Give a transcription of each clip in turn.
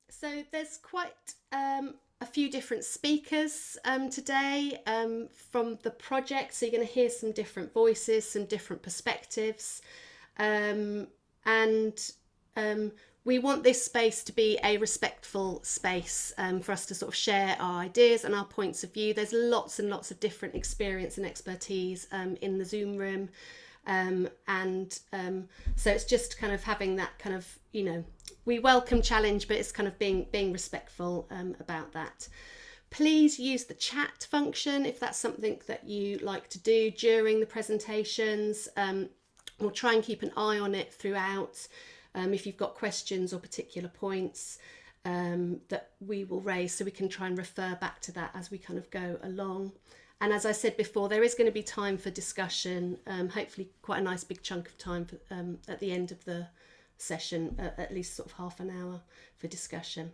So there's quite a few different speakers today from the project. So you're going to hear some different voices, some different perspectives. And we want this space to be a respectful space for us to sort of share our ideas and our points of view. There's lots and lots of different experience and expertise in the Zoom room. So it's just kind of having that kind of, we welcome challenge, but it's kind of being respectful about that. Please use the chat function if that's something that you like to do during the presentations. We'll try and keep an eye on it throughout. If you've got questions or particular points that we will raise, so we can try and refer back to that as we kind of go along. And as I said before, there is going to be time for discussion, hopefully quite a nice big chunk of time for, at the end of the session, at least sort of half an hour for discussion.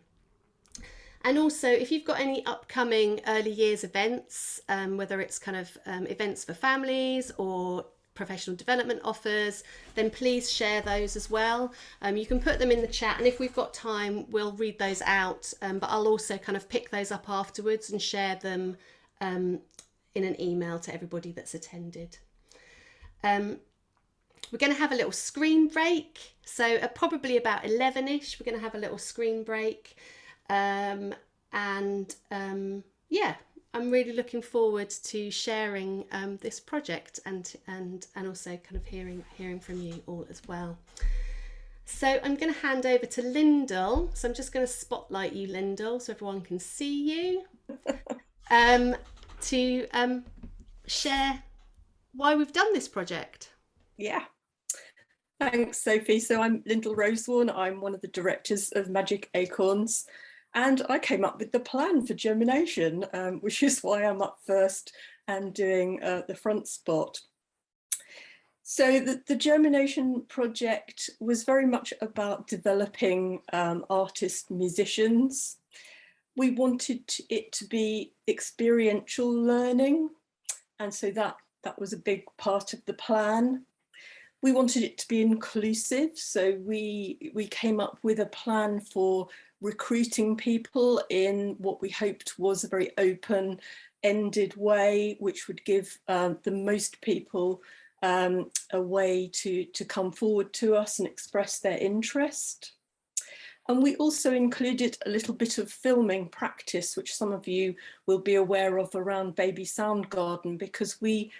And also, if you've got any upcoming early years events, whether it's kind of events for families or professional development offers, then please share those as well. You can put them in the chat, and if we've got time, we'll read those out. But I'll also kind of pick those up afterwards and share them in an email to everybody that's attended. We're going to have a little screen break. So probably about 11ish, we're going to have a little screen break. Yeah, I'm really looking forward to sharing this project and also kind of hearing from you all as well. So I'm going to hand over to Lyndall. So I'm just going to spotlight you, Lyndall, so everyone can see you. To share why we've done this project. Yeah, thanks, Sophie. So I'm Lyndall Rosewarne. I'm one of the directors of Magic Acorns, and I came up with the plan for Germination, which is why I'm up first and doing the front spot. So the Germination project was very much about developing artist musicians. We wanted it to be experiential learning, and so that was a big part of the plan. We wanted it to be inclusive, so we came up with a plan for recruiting people in what we hoped was a very open-ended way, which would give the most people a way to come forward to us and express their interest. And we also included a little bit of filming practice, which some of you will be aware of around Baby Sound Garden, because we've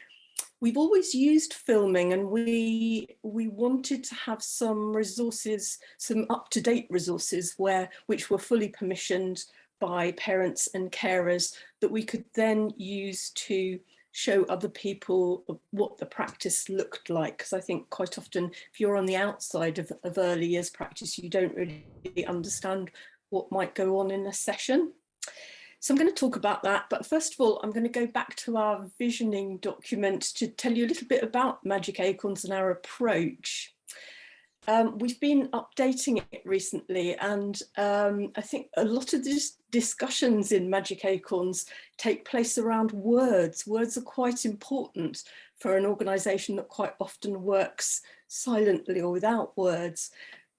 always used filming, and we wanted to have some resources, some up-to-date resources which were fully permissioned by parents and carers, that we could then use to show other people what the practice looked like. Because I think quite often, if you're on the outside of early years practice, you don't really understand what might go on in a session. So I'm going to talk about that, but first of all, I'm going to go back to our visioning document to tell you a little bit about Magic Acorns and our approach. We've been updating it recently, and I think a lot of these discussions in Magic Acorns take place around words. Words are quite important for an organisation that quite often works silently or without words,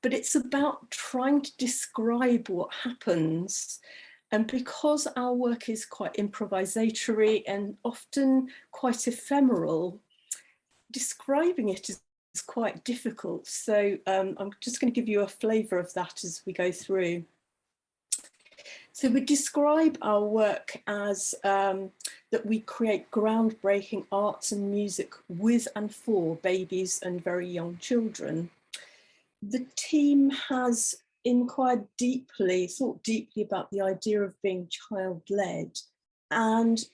but it's about trying to describe what happens. And because our work is quite improvisatory and often quite ephemeral, describing it is quite difficult. So I'm just going to give you a flavour of that as we go through. So we describe our work as that we create groundbreaking arts and music with and for babies and very young children. The team has thought deeply about the idea of being child-led, and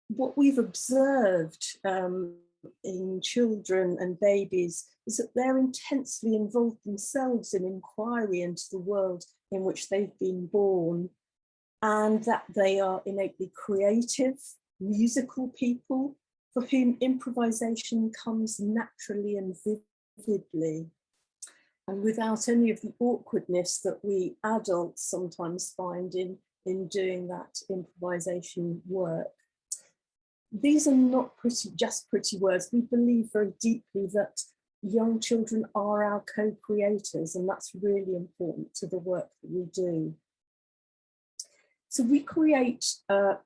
what we've observed in children and babies is that they're intensely involved themselves in inquiry into the world in which they've been born, and that they are innately creative, musical people for whom improvisation comes naturally and vividly, and without any of the awkwardness that we adults sometimes find in doing that improvisation work. These are not just pretty words. We believe very deeply that young children are our co-creators, and that's really important to the work that we do. So we create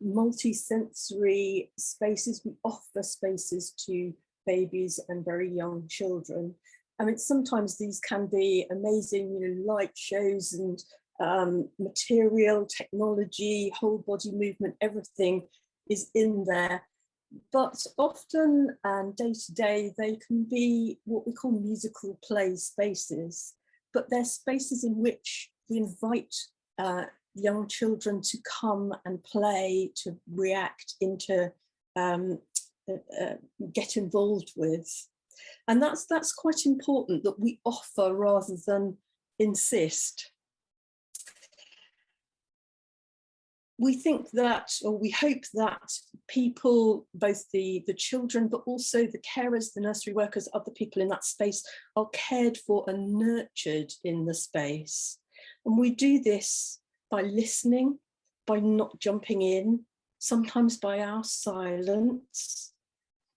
multi-sensory spaces. We offer spaces to babies and very young children. I mean, sometimes these can be amazing, light shows and material, technology, whole body movement, everything is in there. But often and day to day, they can be what we call musical play spaces, but they're spaces in which we invite young children to come and play, to react, get involved with. And that's quite important, that we offer rather than insist. We think that, or we hope that people, both the children, but also the carers, the nursery workers, other people in that space, are cared for and nurtured in the space. And we do this by listening, by not jumping in, sometimes by our silence,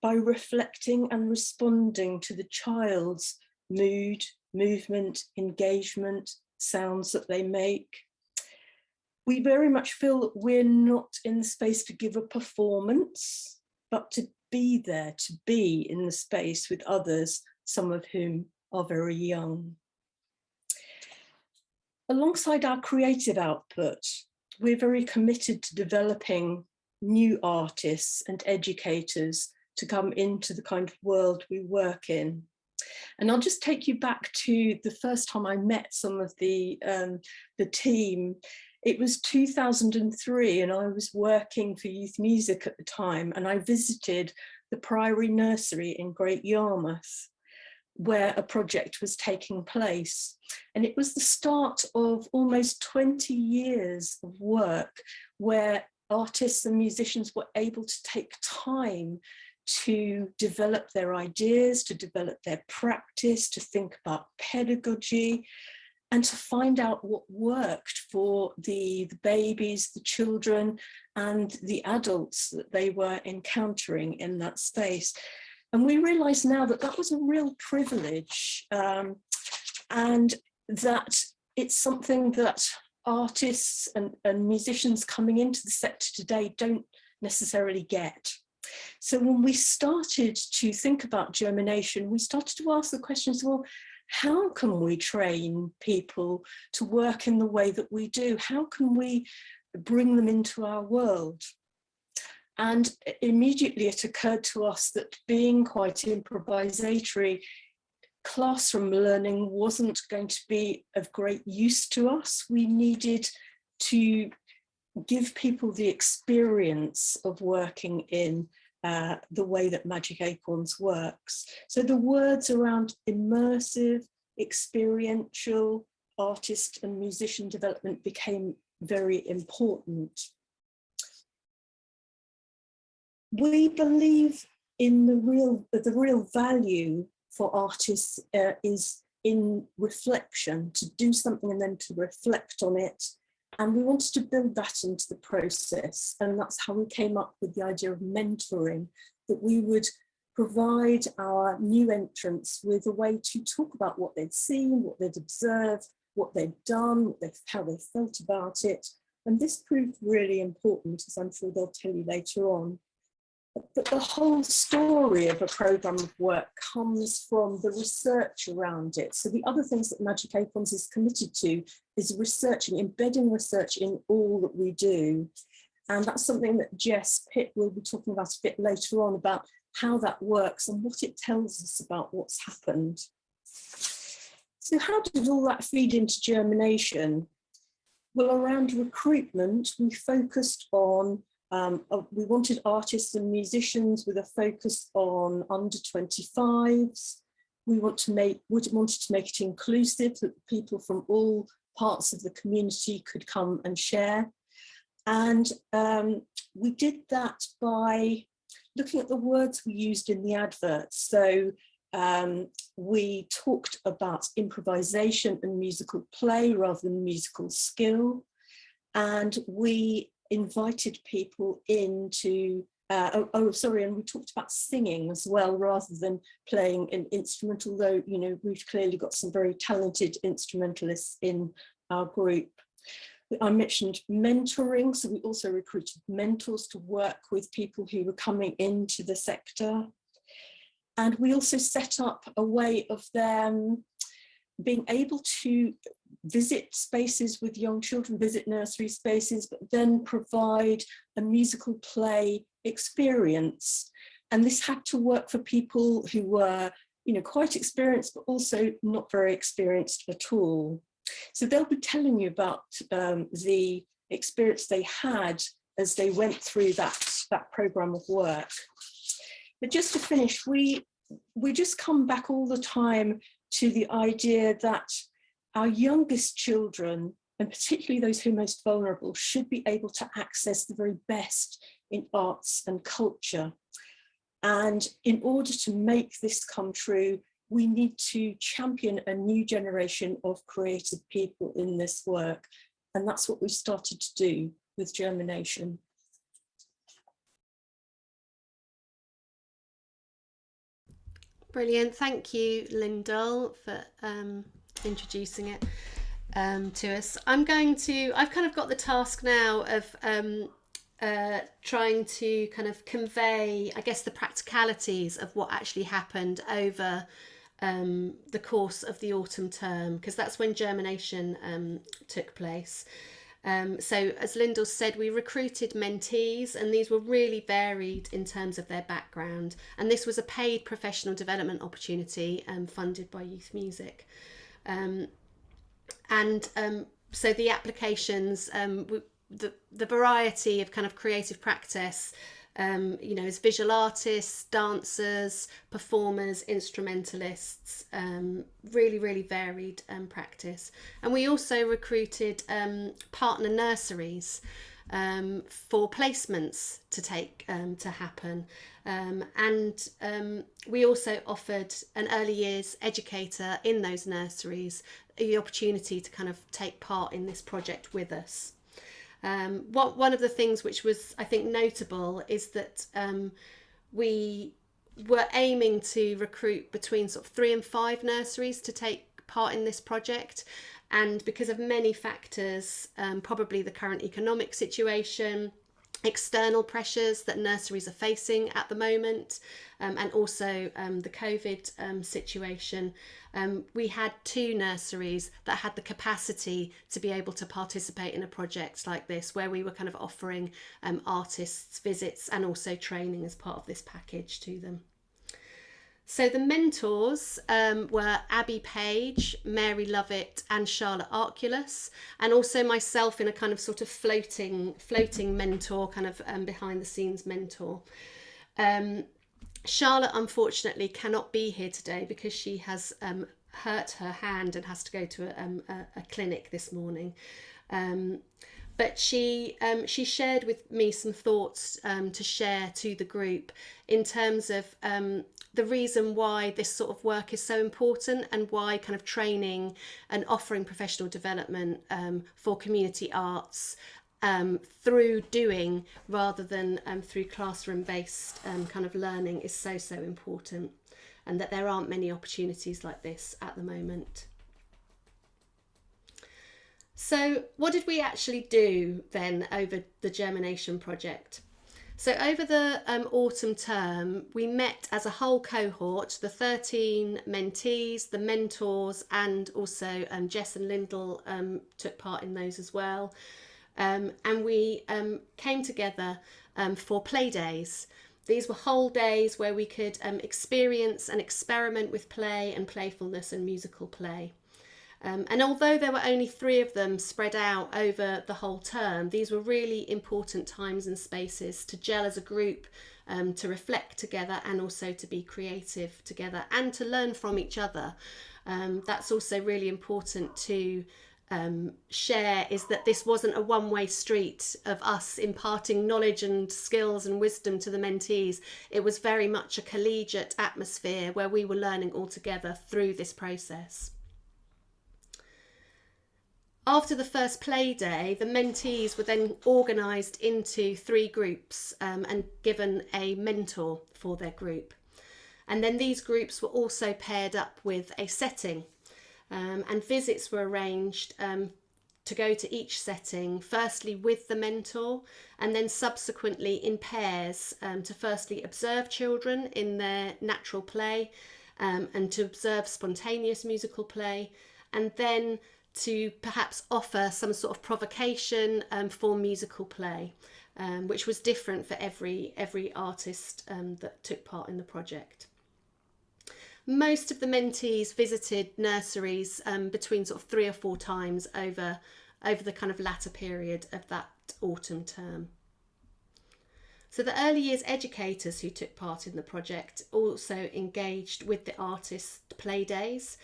by reflecting and responding to the child's mood, movement, engagement, sounds that they make. We very much feel that we're not in the space to give a performance, but to be there, to be in the space with others, some of whom are very young. Alongside our creative output, we're very committed to developing new artists and educators to come into the kind of world we work in. And I'll just take you back to the first time I met some of the team. It was 2003, and I was working for Youth Music at the time, and I visited the Priory Nursery in Great Yarmouth, where a project was taking place. And it was the start of almost 20 years of work where artists and musicians were able to take time to develop their ideas, to develop their practice, to think about pedagogy, and to find out what worked for the babies, the children, and the adults that they were encountering in that space. And we realise now that that was a real privilege, and that it's something that artists and musicians coming into the sector today don't necessarily get. So when we started to think about Germination, we started to ask the questions, well, how can we train people to work in the way that we do? How can we bring them into our world? And immediately it occurred to us that being quite improvisatory, classroom learning wasn't going to be of great use to us. We needed to give people the experience of working in the way that Magic Acorns works. So the words around immersive, experiential, artist and musician development became very important. We believe in the real value for artists is in reflection, to do something and then to reflect on it. And we wanted to build that into the process. And that's how we came up with the idea of mentoring, that we would provide our new entrants with a way to talk about what they'd seen, what they'd observed, what they'd done, how they felt about it. And this proved really important, as I'm sure they'll tell you later on. But the whole story of a programme of work comes from the research around it. So the other things that Magic Acorns is committed to is researching, embedding research in all that we do. And that's something that Jess Pitt will be talking about a bit later on, about how that works and what it tells us about what's happened. So how did all that feed into Germination? Well, around recruitment, we focused on we wanted artists and musicians with a focus on under 25s. We wanted to make it inclusive, that people from all parts of the community could come and share. And we did that by looking at the words we used in the adverts. So we talked about improvisation and musical play rather than musical skill. And we invited people in to Sorry, and we talked about singing as well, rather than playing an instrument, although, you know, we've clearly got some very talented instrumentalists in our group. I mentioned mentoring, so we also recruited mentors to work with people who were coming into the sector. And we also set up a way of them being able to visit spaces with young children, visit nursery spaces, but then provide a musical play experience. And this had to work for people who were, you know, quite experienced, but also not very experienced at all. So they'll be telling you about the experience they had as they went through that program of work. But just to finish, we just come back all the time to the idea that our youngest children, and particularly those who are most vulnerable, should be able to access the very best in arts and culture. And in order to make this come true, we need to champion a new generation of creative people in this work. And that's what we started to do with Germination. Brilliant. Thank you, Lyndall, for introducing it to us. I've kind of got the task now of trying to kind of convey, I guess, the practicalities of what actually happened over the course of the autumn term, because that's when Germination took place. So as Lyndall said, we recruited mentees, and these were really varied in terms of their background. And this was a paid professional development opportunity funded by Youth Music. So the applications, the variety of kind of creative practice, you know, as visual artists, dancers, performers, instrumentalists, really, really varied practice. And we also recruited partner nurseries for placements to take to happen. We also offered an early years educator in those nurseries the opportunity to kind of take part in this project with us. One of the things which was, I think, notable is that we were aiming to recruit between sort of 3 and 5 nurseries to take part in this project. And because of many factors, probably the current economic situation, external pressures that nurseries are facing at the moment, and also the COVID situation, we had 2 nurseries that had the capacity to be able to participate in a project like this, where we were kind of offering artists visits and also training as part of this package to them. So the mentors were Abby Page, Mary Lovett and Charlotte Arculus, and also myself in a kind of sort of floating mentor, kind of behind the scenes mentor. Charlotte unfortunately cannot be here today because she has hurt her hand and has to go to a clinic this morning. But she shared with me some thoughts to share to the group in terms of the reason why this sort of work is so important, and why kind of training and offering professional development for community arts through doing rather than through classroom-based kind of learning is so important, and that there aren't many opportunities like this at the moment. So what did we actually do then over the Germination project? So over the autumn term, we met as a whole cohort, the 13 mentees, the mentors, and also Jess and Lyndall took part in those as well. And we came together for play days. These were whole days where we could experience and experiment with play and playfulness and musical play. And although there were only 3 of them spread out over the whole term, these were really important times and spaces to gel as a group, to reflect together, and also to be creative together and to learn from each other. That's also really important to share, is that this wasn't a one-way street of us imparting knowledge and skills and wisdom to the mentees. It was very much a collegiate atmosphere where we were learning all together through this process. After the first play day, the mentees were then organised into 3 groups and given a mentor for their group. And then these groups were also paired up with a setting, and visits were arranged to go to each setting, firstly with the mentor and then subsequently in pairs, to firstly observe children in their natural play and to observe spontaneous musical play, and then to perhaps offer some sort of provocation for musical play, which was different for every artist that took part in the project. Most of the mentees visited nurseries between sort of 3 or 4 times over the kind of latter period of that autumn term. So the early years educators who took part in the project also engaged with the artist play days,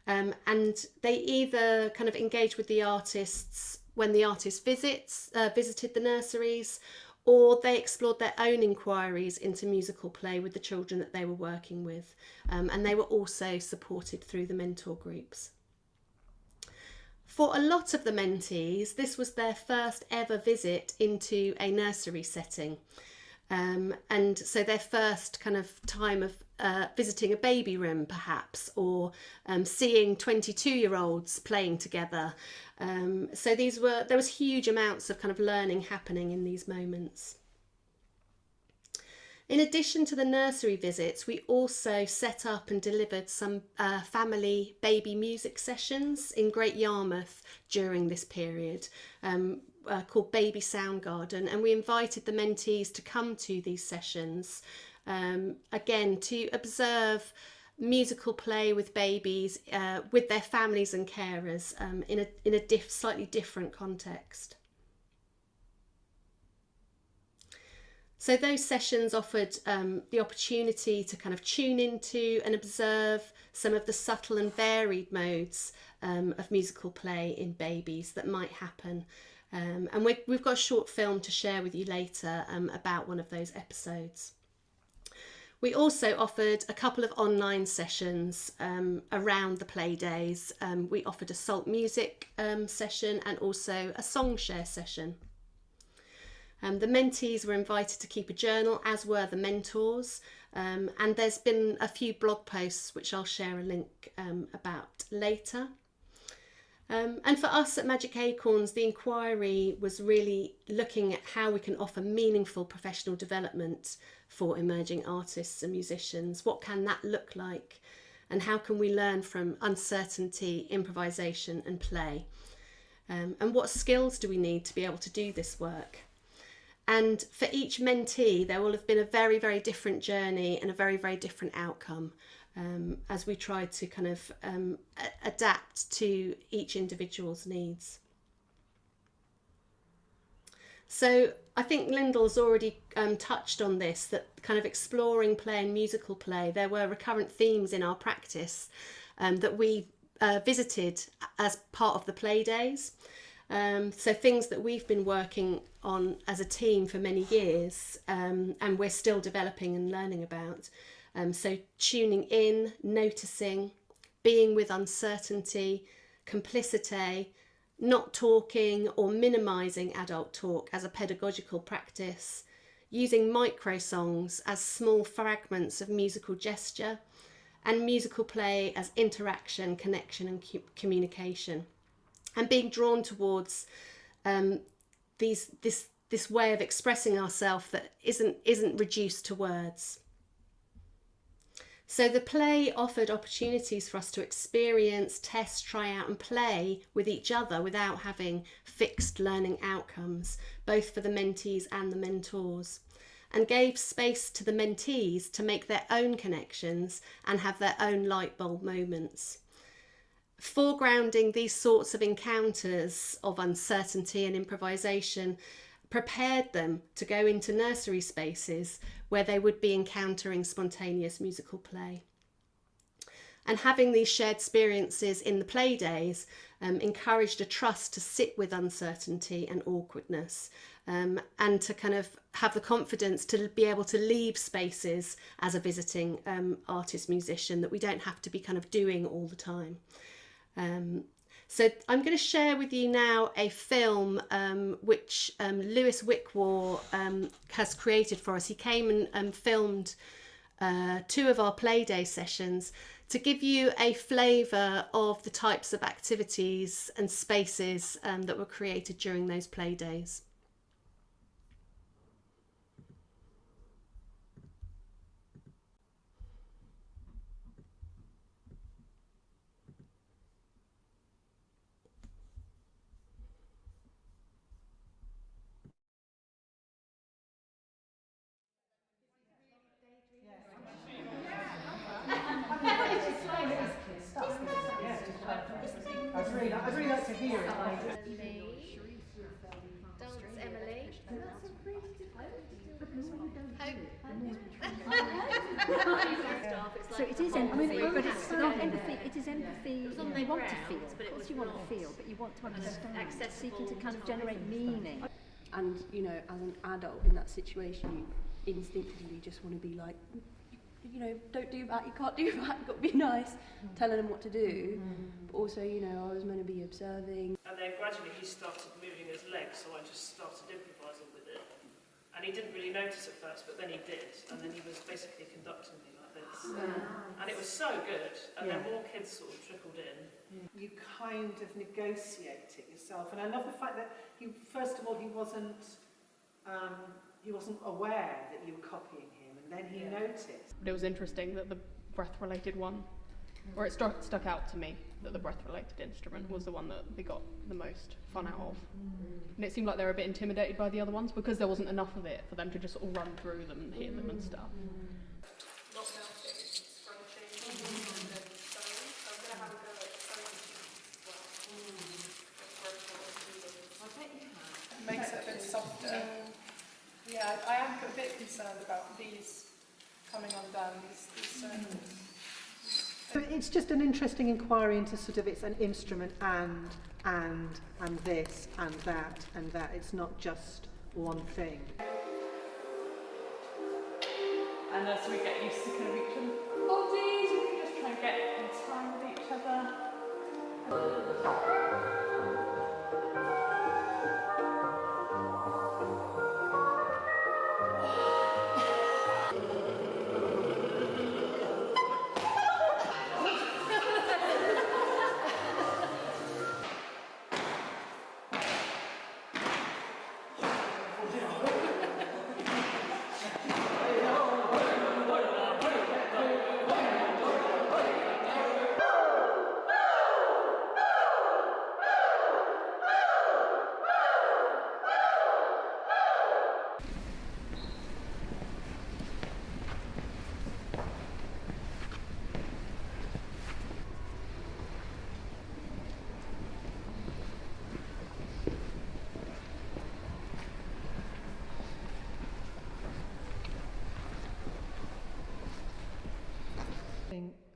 and they either kind of engaged with the artists when the artist visited the nurseries, or they explored their own inquiries into musical play with the children that they were working with, and they were also supported through the mentor groups. For a lot of the mentees, this was their first ever visit into a nursery setting, and so their first kind of time of visiting a baby room perhaps, or seeing 22-year-olds playing together. So there was huge amounts of kind of learning happening in these moments. In addition to the nursery visits, we also set up and delivered some family baby music sessions in Great Yarmouth during this period, called Baby Sound Garden, and we invited the mentees to come to these sessions, again to observe musical play with babies, with their families and carers, in a slightly different context. So those sessions offered the opportunity to kind of tune into and observe some of the subtle and varied modes of musical play in babies that might happen. And we've got a short film to share with you later about one of those episodes. We also offered a couple of online sessions around the play days. We offered a salt music session and also a song share session. The mentees were invited to keep a journal, as were the mentors, and there's been a few blog posts which I'll share a link about later. And for us at Magic Acorns, the inquiry was really looking at how we can offer meaningful professional development for emerging artists and musicians. What can that look like? And how can we learn from uncertainty, improvisation and play? And what skills do we need to be able to do this work? And for each mentee, there will have been a very, very different journey and a very, very different outcome, as we try to kind of adapt to each individual's needs. So I think Lyndall's already touched on this, that kind of exploring play and musical play, there were recurrent themes in our practice that we visited as part of the play days. So things that we've been working on as a team for many years, and we're still developing and learning about. So tuning in, noticing, being with uncertainty, complicity, not talking or minimising adult talk as a pedagogical practice, using micro songs as small fragments of musical gesture, and musical play as interaction, connection and communication. And being drawn towards this way of expressing ourselves that isn't reduced to words. So the play offered opportunities for us to experience, test, try out and play with each other without having fixed learning outcomes, both for the mentees and the mentors, and gave space to the mentees to make their own connections and have their own light bulb moments. Foregrounding these sorts of encounters of uncertainty and improvisation prepared them to go into nursery spaces where they would be encountering spontaneous musical play. And having these shared experiences in the play days encouraged a trust to sit with uncertainty and awkwardness, and to kind of have the confidence to be able to leave spaces as a visiting artist musician that we don't have to be kind of doing all the time. So I'm going to share with you now a film which Lewis Wickwar has created for us. He came and filmed 2 of our Playday sessions to give you a flavour of the types of activities and spaces that were created during those Playdays. I'd really like to hear it. Dance Emily. So it is empathy, but it's not empathy, it is empathy you want to feel. Of course you want to feel, but you want to understand, seeking to kind of generate meaning. And, you know, as an adult in that situation, you instinctively just want to be like, you know, don't do that, you can't do that, you've got to be nice, telling them what to do. But also, you know, I was meant to be observing. And then gradually he started moving his legs, so I just started improvising with it. And he didn't really notice at first, but then he did. And then he was basically conducting me like this. And it was so good. And then more kids sort of trickled in. You kind of negotiate it yourself. And I love the fact that he, first of all, he wasn't aware that you were copying him, and then he noticed. But it was interesting that the breath-related one, or it stuck out to me that the breath-related instrument was the one that they got the most fun out of. And it seemed like they were a bit intimidated by the other ones because there wasn't enough of it for them to just all run through them and hit them and stuff. Not melting, scrunching, and then sewing. So I'm going to have a go at sewing as well. I bet you have. Makes it a bit softer. Yeah, I am a bit concerned about these coming undone, these circles. So it's just an interesting inquiry into sort of, it's an instrument and this and that and that. It's not just one thing. And as we get used to kind of each other's bodies, we can just try and get in time with each other.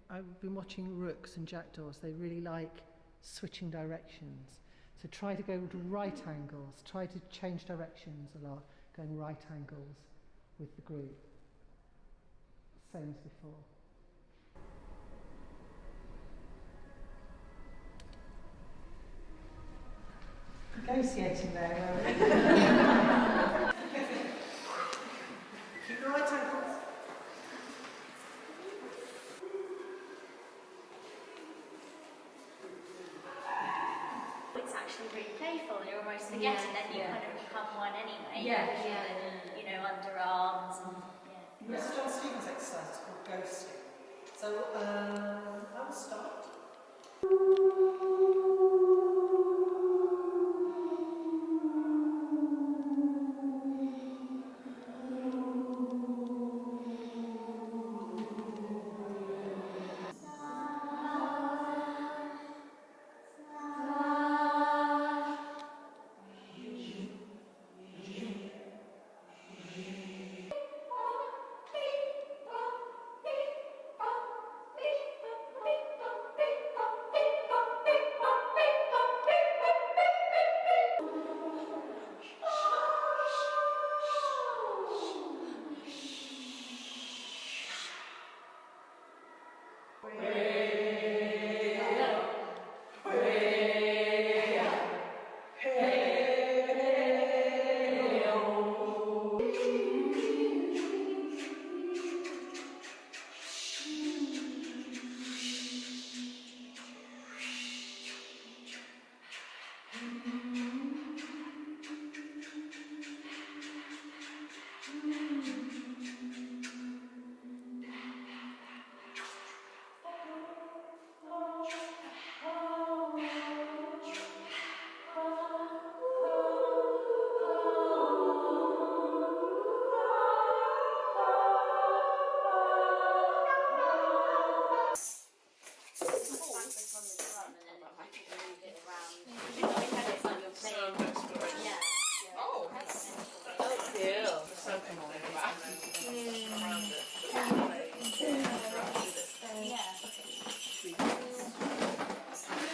I've been watching rooks and jackdaws. They really like switching directions. So try to go to right angles. Try to change directions a lot, going right angles with the group. Same as before. Negotiating there, keep the right ankles. It's actually really playful, and you almost forget it, then you kind of become one anyway. You know, underarms and Mr. John Stevens' exercise is called ghosting. So I'll start.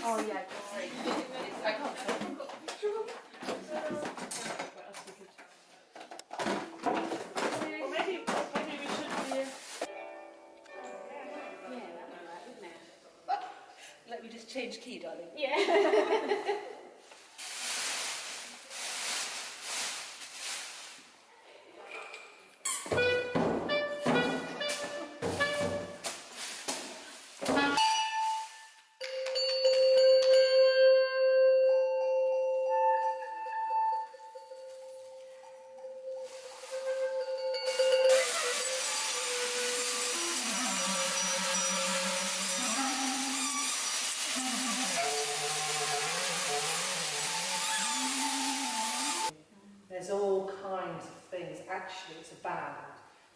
Oh yeah, great. I can't say. Well, maybe we should be. Let me just change key, darling. Yeah. There's all kinds of things. Actually, it's a band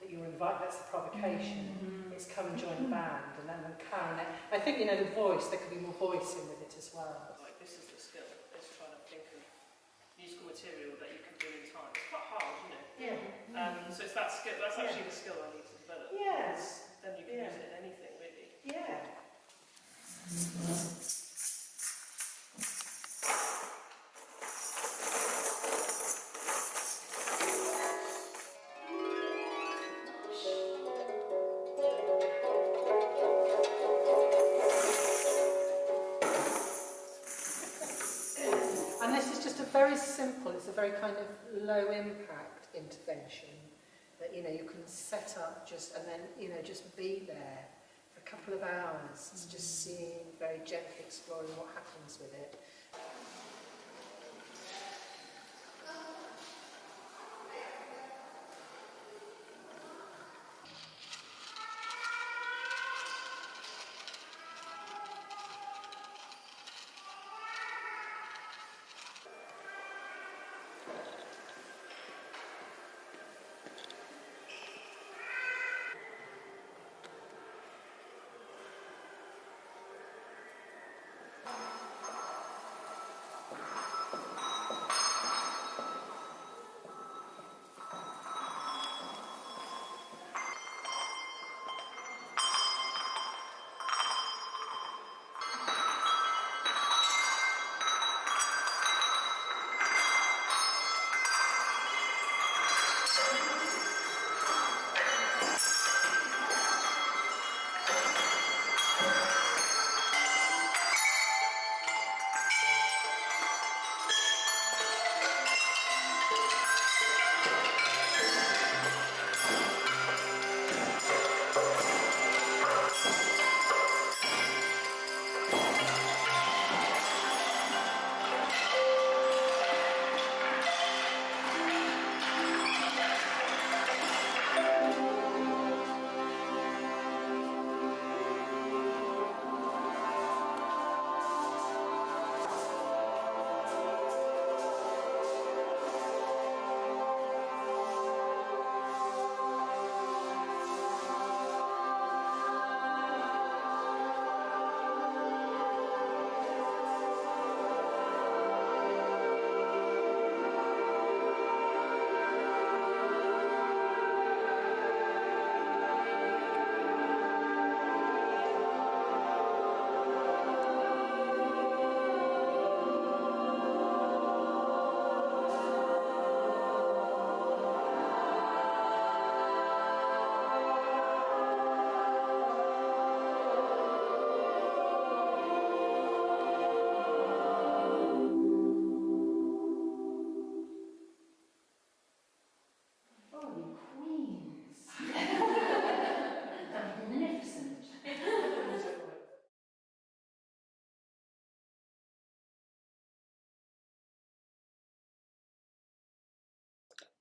that you invite. That's the provocation. It's come and join the band, and then Karen. I think the voice. There could be more voice in with it as well. Like, this is the skill. It's trying to think of musical material that you can do in time. It's quite hard, isn't it? Yeah. So it's that skill. That's actually the skill I need to develop. Yeah. Then you can use it in anything, really. Yeah. And this is just a very simple, it's a very kind of low impact intervention that, you can set up just, and then, just be there for a couple of hours. It's just seeing, very gently exploring what happens with it.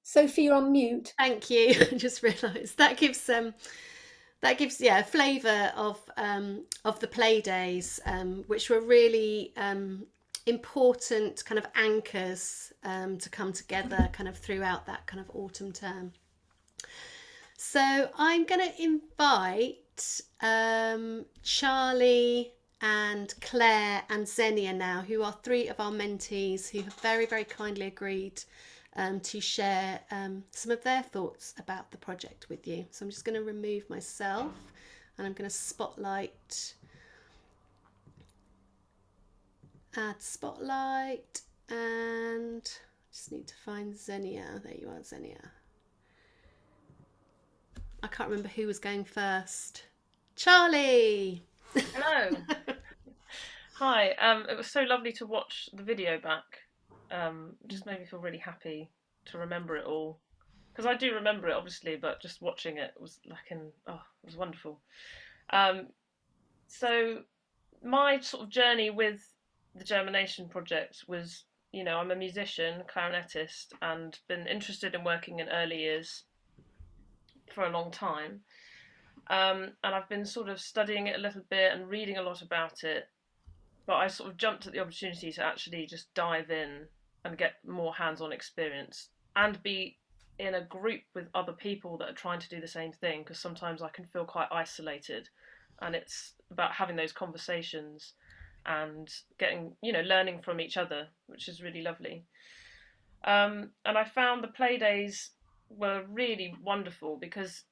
Sophie, you're on mute. Thank you. I just realised that gives a flavour of the play days, which were really important kind of anchors to come together kind of throughout that kind of autumn term. So I'm going to invite Charlie and Claire and Xenia now, who are 3 of our mentees who have very, very kindly agreed to share some of their thoughts about the project with you. So I'm just going to remove myself and I'm going to spotlight, add spotlight, and I just need to find Xenia. There you are, Xenia. I can't remember who was going first. Charlie! Hello. Hi. It was so lovely to watch the video back. Just made me feel really happy to remember it all. Because I do remember it, obviously, but just watching it was like it was wonderful. So my sort of journey with the Germination project was, I'm a musician, clarinetist, and been interested in working in early years for a long time. And I've been sort of studying it a little bit and reading a lot about it. But I sort of jumped at the opportunity to actually just dive in and get more hands-on experience and be in a group with other people that are trying to do the same thing, because sometimes I can feel quite isolated, and it's about having those conversations and getting, learning from each other, which is really lovely. And I found the play days were really wonderful because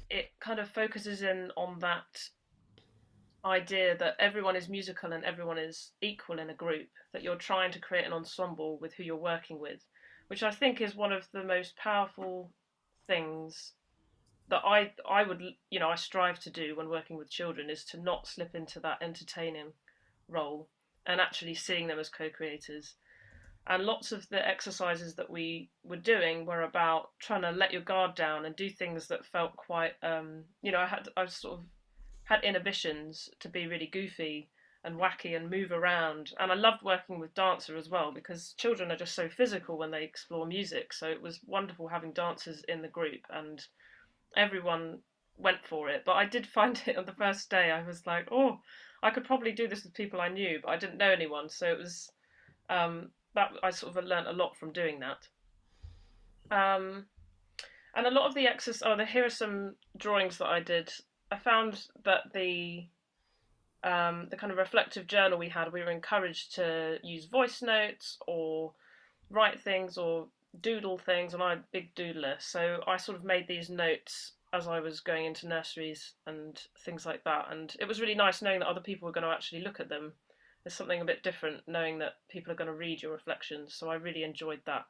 it kind of focuses in on that idea that everyone is musical and everyone is equal in a group, that you're trying to create an ensemble with who you're working with, which I think is one of the most powerful things that I would, I strive to do when working with children, is to not slip into that entertaining role and actually seeing them as co-creators. And lots of the exercises that we were doing were about trying to let your guard down and do things that felt quite, I sort of had inhibitions to be really goofy and wacky and move around. And I loved working with dancer as well, because children are just so physical when they explore music. So it was wonderful having dancers in the group, and everyone went for it. But I did find it on the first day, I was like, oh, I could probably do this with people I knew, but I didn't know anyone. So it was that I sort of learned a lot from doing that. And a lot of the here are some drawings that I did. I found that the kind of reflective journal we were encouraged to use voice notes or write things or doodle things, and I'm a big doodler, so I sort of made these notes as I was going into nurseries and things like that, and it was really nice knowing that other people were going to actually look at them. There's something a bit different knowing that people are going to read your reflections, so I really enjoyed that,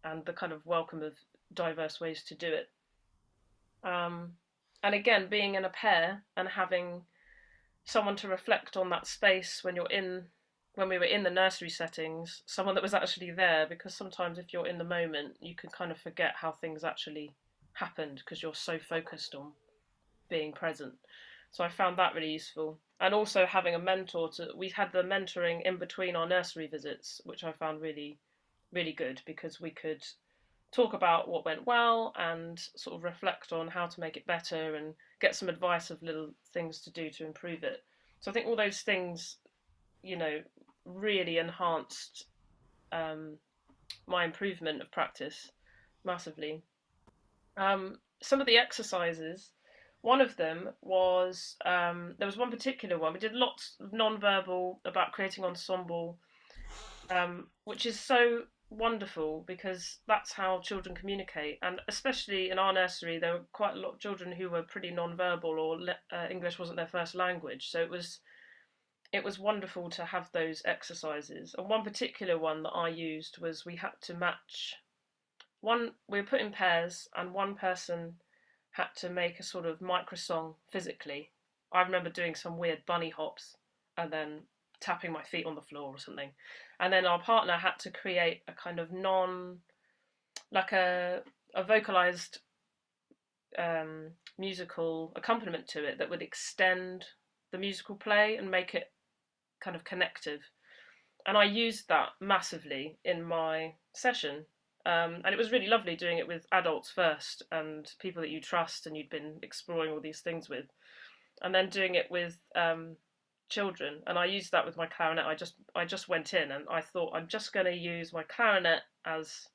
and the kind of welcome of diverse ways to do it. And again, being in a pair and having someone to reflect on that space when we were in the nursery settings, someone that was actually there, because sometimes if you're in the moment, you can kind of forget how things actually happened because you're so focused on being present. So I found that really useful. And also having a mentor we had the mentoring in between our nursery visits, which I found really, really good, because we could talk about what went well and sort of reflect on how to make it better and get some advice of little things to do to improve it. So I think all those things, really enhanced my improvement of practice massively. Some of the exercises, one of them was, there was one particular one, we did lots of non-verbal about creating ensemble, which is so wonderful because that's how children communicate, and especially in our nursery there were quite a lot of children who were pretty non-verbal, or English wasn't their first language, so it was wonderful to have those exercises. And one particular one that I used was we had to match we were put in pairs and one person had to make a sort of micro song physically. I remember doing some weird bunny hops and then tapping my feet on the floor or something, and then our partner had to create a kind of a vocalized musical accompaniment to it that would extend the musical play and make it kind of connective. And I used that massively in my session, and it was really lovely doing it with adults first and people that you trust and you'd been exploring all these things with, and then doing it with children. And I used that with my clarinet. I just went in and I thought, I'm just going to use my clarinet as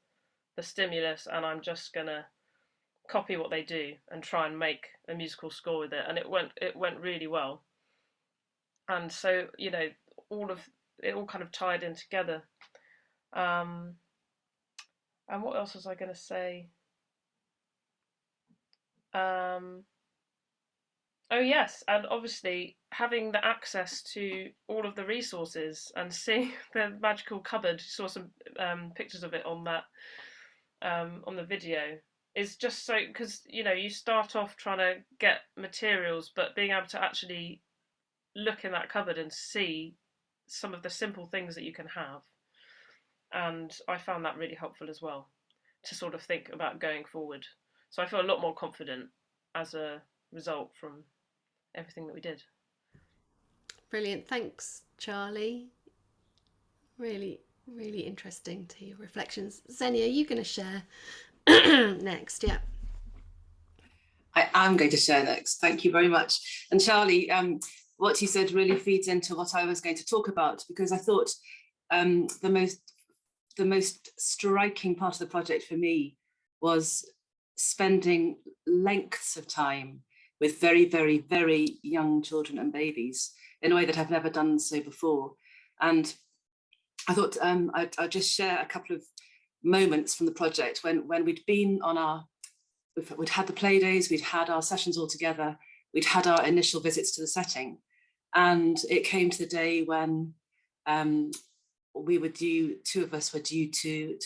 the stimulus, and I'm just going to copy what they do and try and make a musical score with it. And it went really well. And so, you know, all of it all kind of tied in together. And what else was I going to say? Oh yes, and obviously having the access to all of the resources and seeing the magical cupboard. Saw some pictures of it on that on the video. Is just so, because you know you start off trying to get materials, but being able to actually look in that cupboard and see some of the simple things that you can have, and I found that really helpful as well to sort of think about going forward. So I feel a lot more confident as a result from everything that we did. Brilliant. Thanks, Charlie. Really, really interesting to your reflections. Xenia, are you going to share next? Yeah. I am going to share next. Thank you very much. And Charlie, what you said really feeds into what I was going to talk about, because I thought the most striking part of the project for me was spending lengths of time with very, very, very young children and babies in a way that I've never done so before. And I thought I'd just share a couple of moments from the project when we'd been on we'd had the play days, we'd had our sessions all together, we'd had our initial visits to the setting. And it came to the day when two of us were due to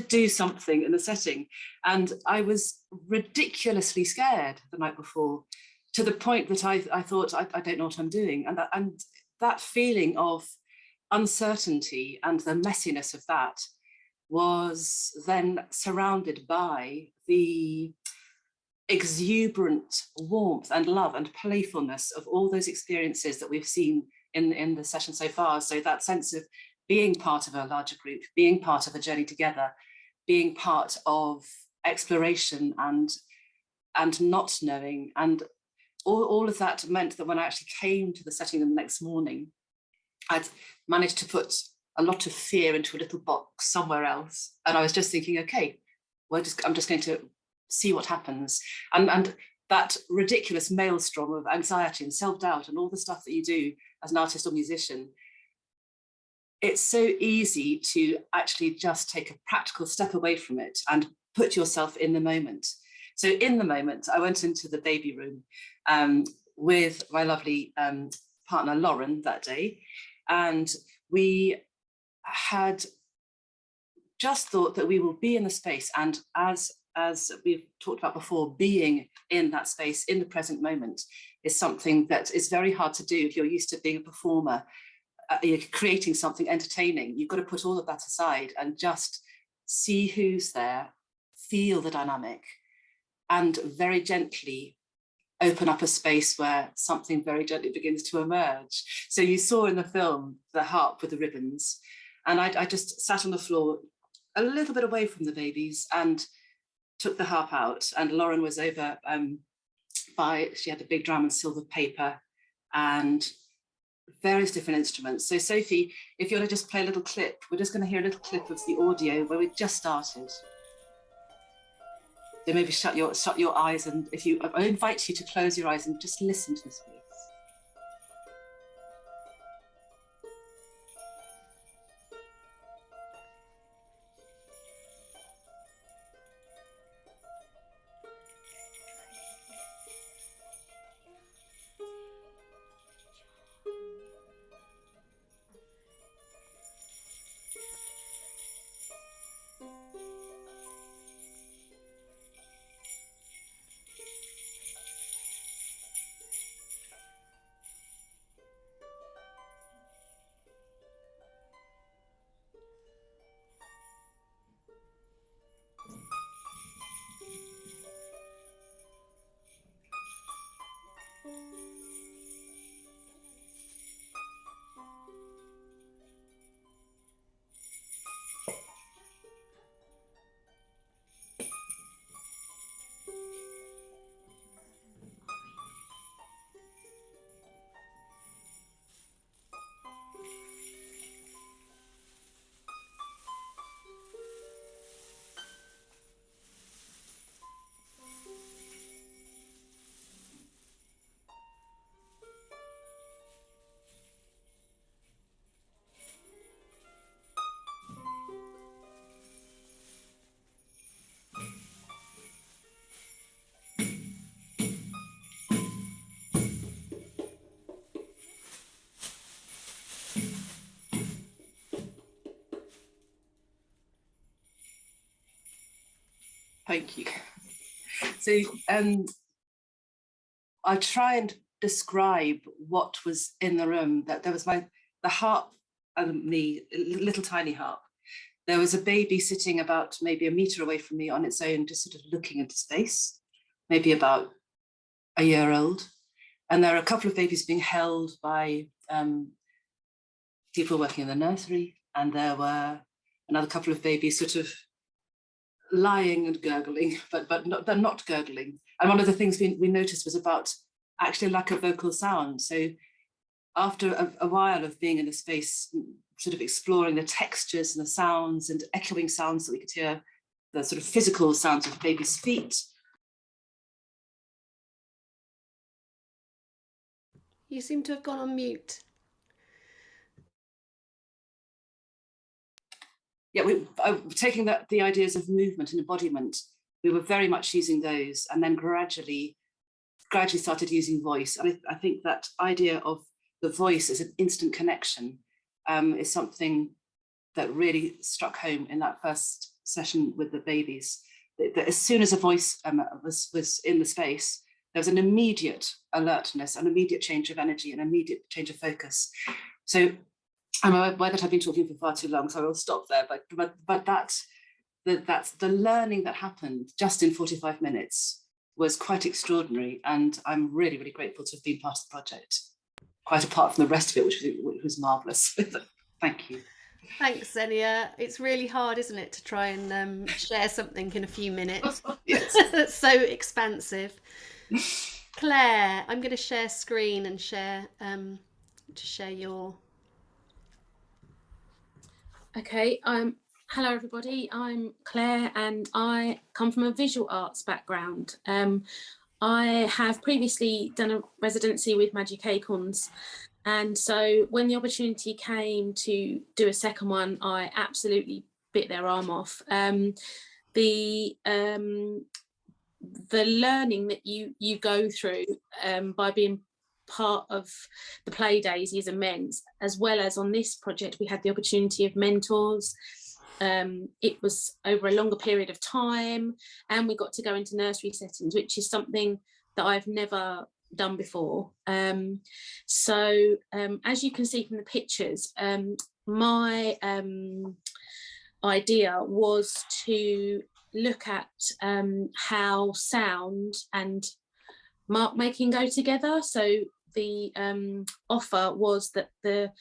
do something in the setting. And I was ridiculously scared the night before, to the point that I thought, I don't know what I'm doing. And that feeling of uncertainty and the messiness of that was then surrounded by the exuberant warmth and love and playfulness of all those experiences that we've seen in the session so far. So that sense of being part of a larger group, being part of a journey together, being part of exploration and not knowing, and all of that meant that when I actually came to the setting the next morning, I'd managed to put a lot of fear into a little box somewhere else. And I was just thinking, okay, I'm just going to see what happens. And that ridiculous maelstrom of anxiety and self-doubt and all the stuff that you do as an artist or musician, it's so easy to actually just take a practical step away from it and put yourself in the moment. So in the moment, I went into the baby room with my lovely partner, Lauren, that day. And we had just thought that we will be in the space. And as we've talked about before, being in that space in the present moment is something that is very hard to do if you're used to being a performer, you're creating something entertaining. You've got to put all of that aside and just see who's there, feel the dynamic, and very gently open up a space where something very gently begins to emerge. So you saw in the film the harp with the ribbons, and I just sat on the floor a little bit away from the babies and took the harp out, and Lauren was over she had a big drum and silver paper and various different instruments. So Sophie, if you want to just play a little clip, we're just going to hear a little clip of the audio where we just started. So maybe shut your eyes, and I invite you to close your eyes and just listen to the space. Thank you. So I'll try and describe what was in the room. That there was the harp and me, little tiny harp. There was a baby sitting about maybe a metre away from me on its own, just sort of looking into space, maybe about a year old. And there are a couple of babies being held by people working in the nursery. And there were another couple of babies sort of lying and gurgling, but they're not gurgling. And one of the things we noticed was about actually lack of vocal sound. So after a while of being in the space, sort of exploring the textures and the sounds and echoing sounds that we could hear, the sort of physical sounds of babies' feet. You seem to have gone on mute. Yeah, taking the ideas of movement and embodiment, we were very much using those, and then gradually started using voice. And I think that idea of the voice as an instant connection is something that really struck home in that first session with the babies. That as soon as a voice was in the space, there was an immediate alertness, an immediate change of energy, an immediate change of focus. So I'm aware that I've been talking for far too long, so I will stop there. But that's the learning that happened just in 45 minutes was quite extraordinary, and I'm really, really grateful to have been part of the project. Quite apart from the rest of it, which was marvellous. Thank you. Thanks, Xenia. It's really hard, isn't it, to try and share something in a few minutes. Yes. It's so expansive. Claire, I'm going to share screen and share your. Okay, hello everybody, I'm Claire and I come from a visual arts background. I have previously done a residency with Magic Acorns, and so when the opportunity came to do a second one, I absolutely bit their arm off. The learning that you go through by being part of the play days is immense, as well as on this project we had the opportunity of mentors. It was over a longer period of time, and we got to go into nursery settings, which is something that I've never done before. So as you can see from the pictures, my idea was to look at how sound and mark making go together. So the offer was that the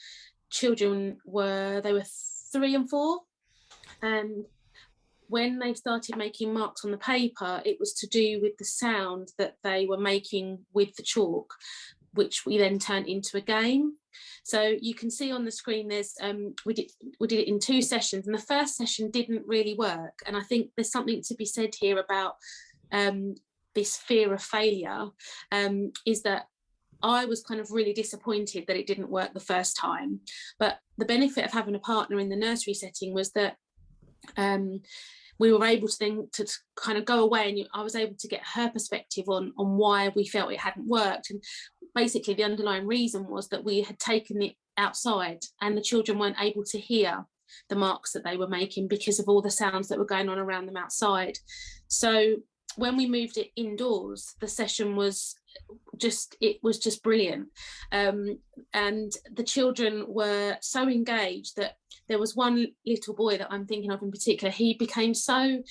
children were 3 and 4, and when they started making marks on the paper, it was to do with the sound that they were making with the chalk, which we then turned into a game. So you can see on the screen there's we did it in 2 sessions, and the first session didn't really work, and I think there's something to be said here about this fear of failure, is that I was kind of really disappointed that it didn't work the first time. But the benefit of having a partner in the nursery setting was that we were able to then to kind of go away, and I was able to get her perspective on why we felt it hadn't worked. And basically the underlying reason was that we had taken it outside and the children weren't able to hear the marks that they were making because of all the sounds that were going on around them outside. So when we moved it indoors, the session was just brilliant, and the children were so engaged that there was one little boy that I'm thinking of in particular. He became so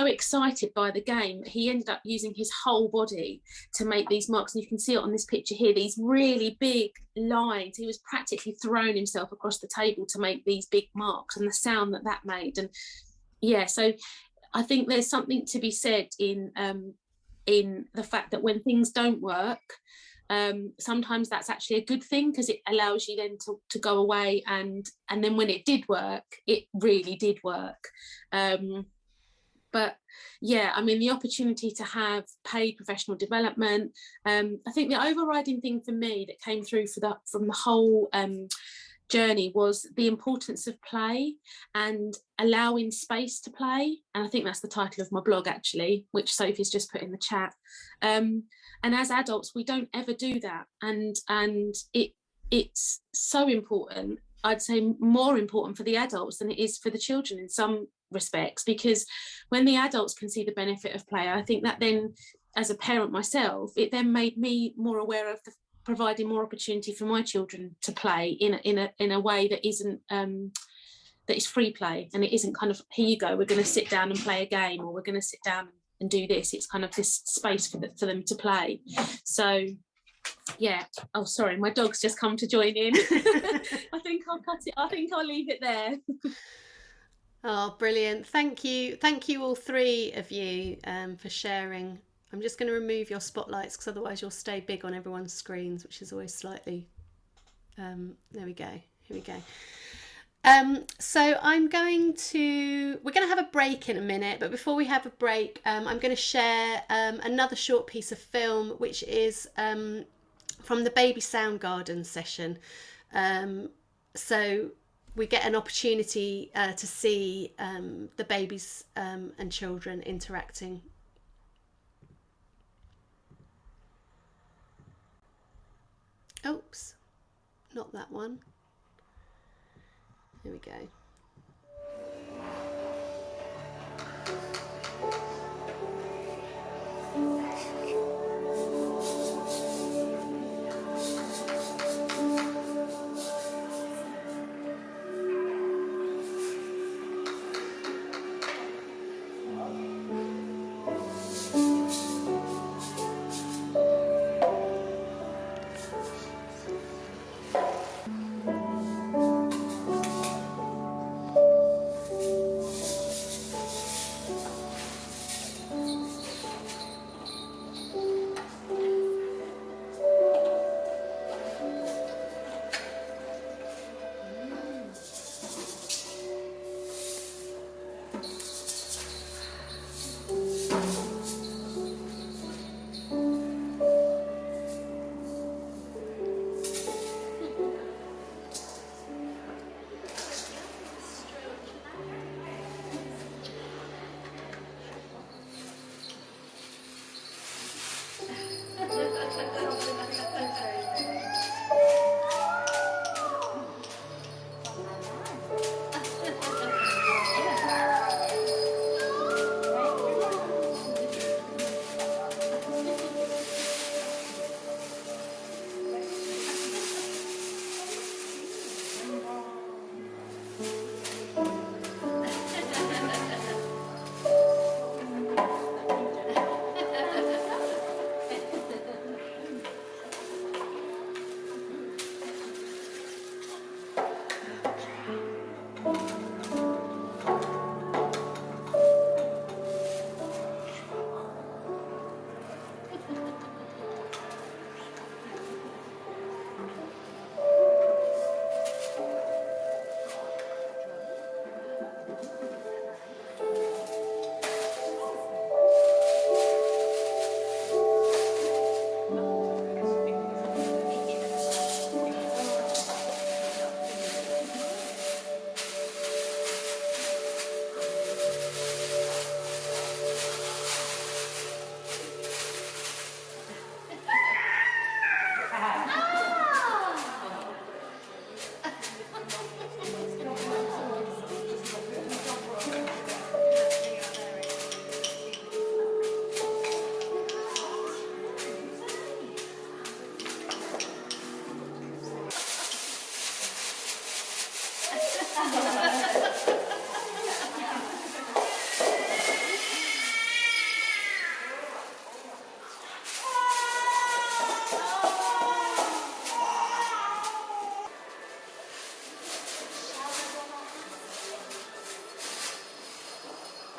excited by the game that he ended up using his whole body to make these marks, and you can see it on this picture here, these really big lines. He was practically throwing himself across the table to make these big marks, and the sound that made. And yeah, so I think there's something to be said in the fact that when things don't work, sometimes that's actually a good thing, because it allows you then to go away and then when it did work, it really did work. But yeah, I mean, the opportunity to have paid professional development, I think the overriding thing for me that came through from the whole journey was the importance of play and allowing space to play. And I think that's the title of my blog, actually, which Sophie's just put in the chat. And as adults, we don't ever do that, and it's so important. I'd say more important for the adults than it is for the children in some respects, because when the adults can see the benefit of play, I think that then, as a parent myself, it then made me more aware of providing more opportunity for my children to play in a way that isn't that is free play, and it isn't kind of, here you go, we're going to sit down and play a game, or we're going to sit down and do this. It's kind of this space for them to play. So yeah, oh sorry, my dog's just come to join in. I think I'll leave it there. Oh, brilliant. Thank you all three of you for sharing. I'm just going to remove your spotlights because otherwise you'll stay big on everyone's screens, which is always slightly there we go, here we go. So we're going to have a break in a minute, but before we have a break, I'm going to share another short piece of film, which is from the Baby Sound Garden session. So we get an opportunity to see the babies and children interacting. Oops, not that one. Here we go.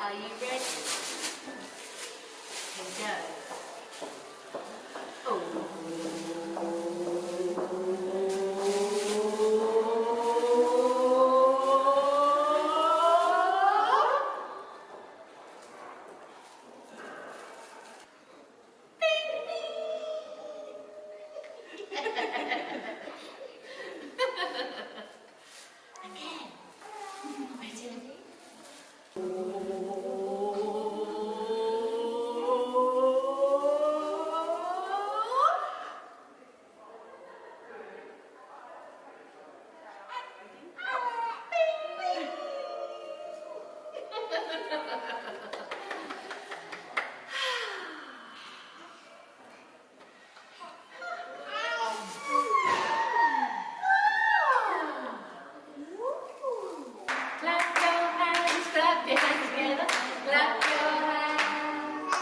Are you ready? Here we go. Oh. Clap your hands together. Clap your hands.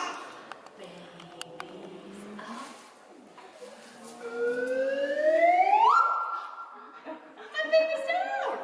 Babies up. And babies down.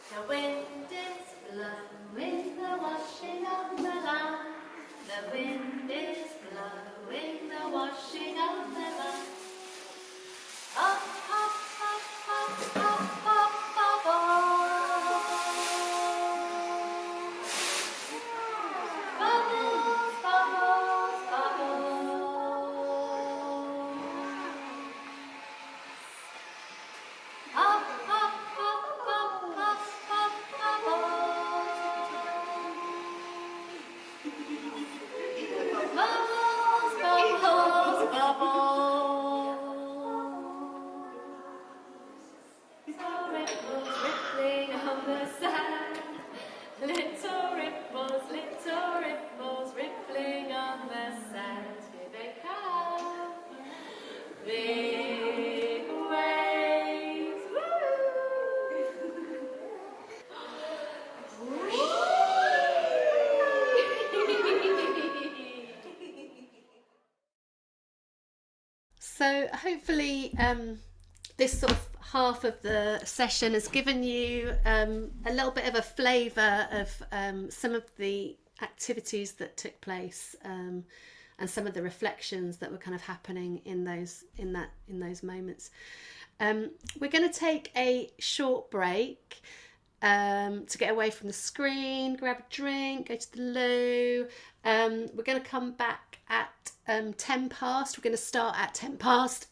The wind is blowing, the washing of the land. The wind is blowing, the washing of the land. Up, up, up, up, up, up, up, bubbles, bubbles, bubbles. Up, up, up, up, up, up, bubbles. Bubbles, bubbles, bubbles. Little ripples rippling on the sand. Little ripples rippling on the sand. Here they come. Big waves. So hopefully this sort of half of the session has given you a little bit of a flavour of some of the activities that took place and some of the reflections that were kind of happening in those moments. We're going to take a short break to get away from the screen, grab a drink, go to the loo. We're going to come back at 10 past. We're going to start at 10 past.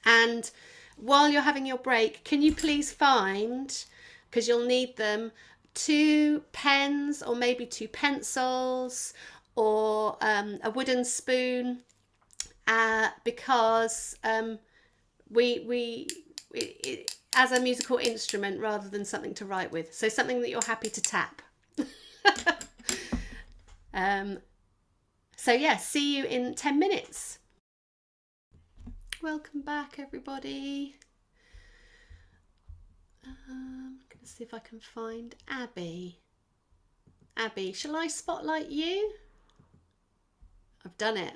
And while you're having your break, can you please find, because you'll need them, 2 pens or maybe 2 pencils or a wooden spoon, because it, as a musical instrument rather than something to write with, so something that you're happy to tap. So yeah, see you in 10 minutes. Welcome back, everybody. I'm going to see if I can find Abby. Abby, shall I spotlight you? I've done it.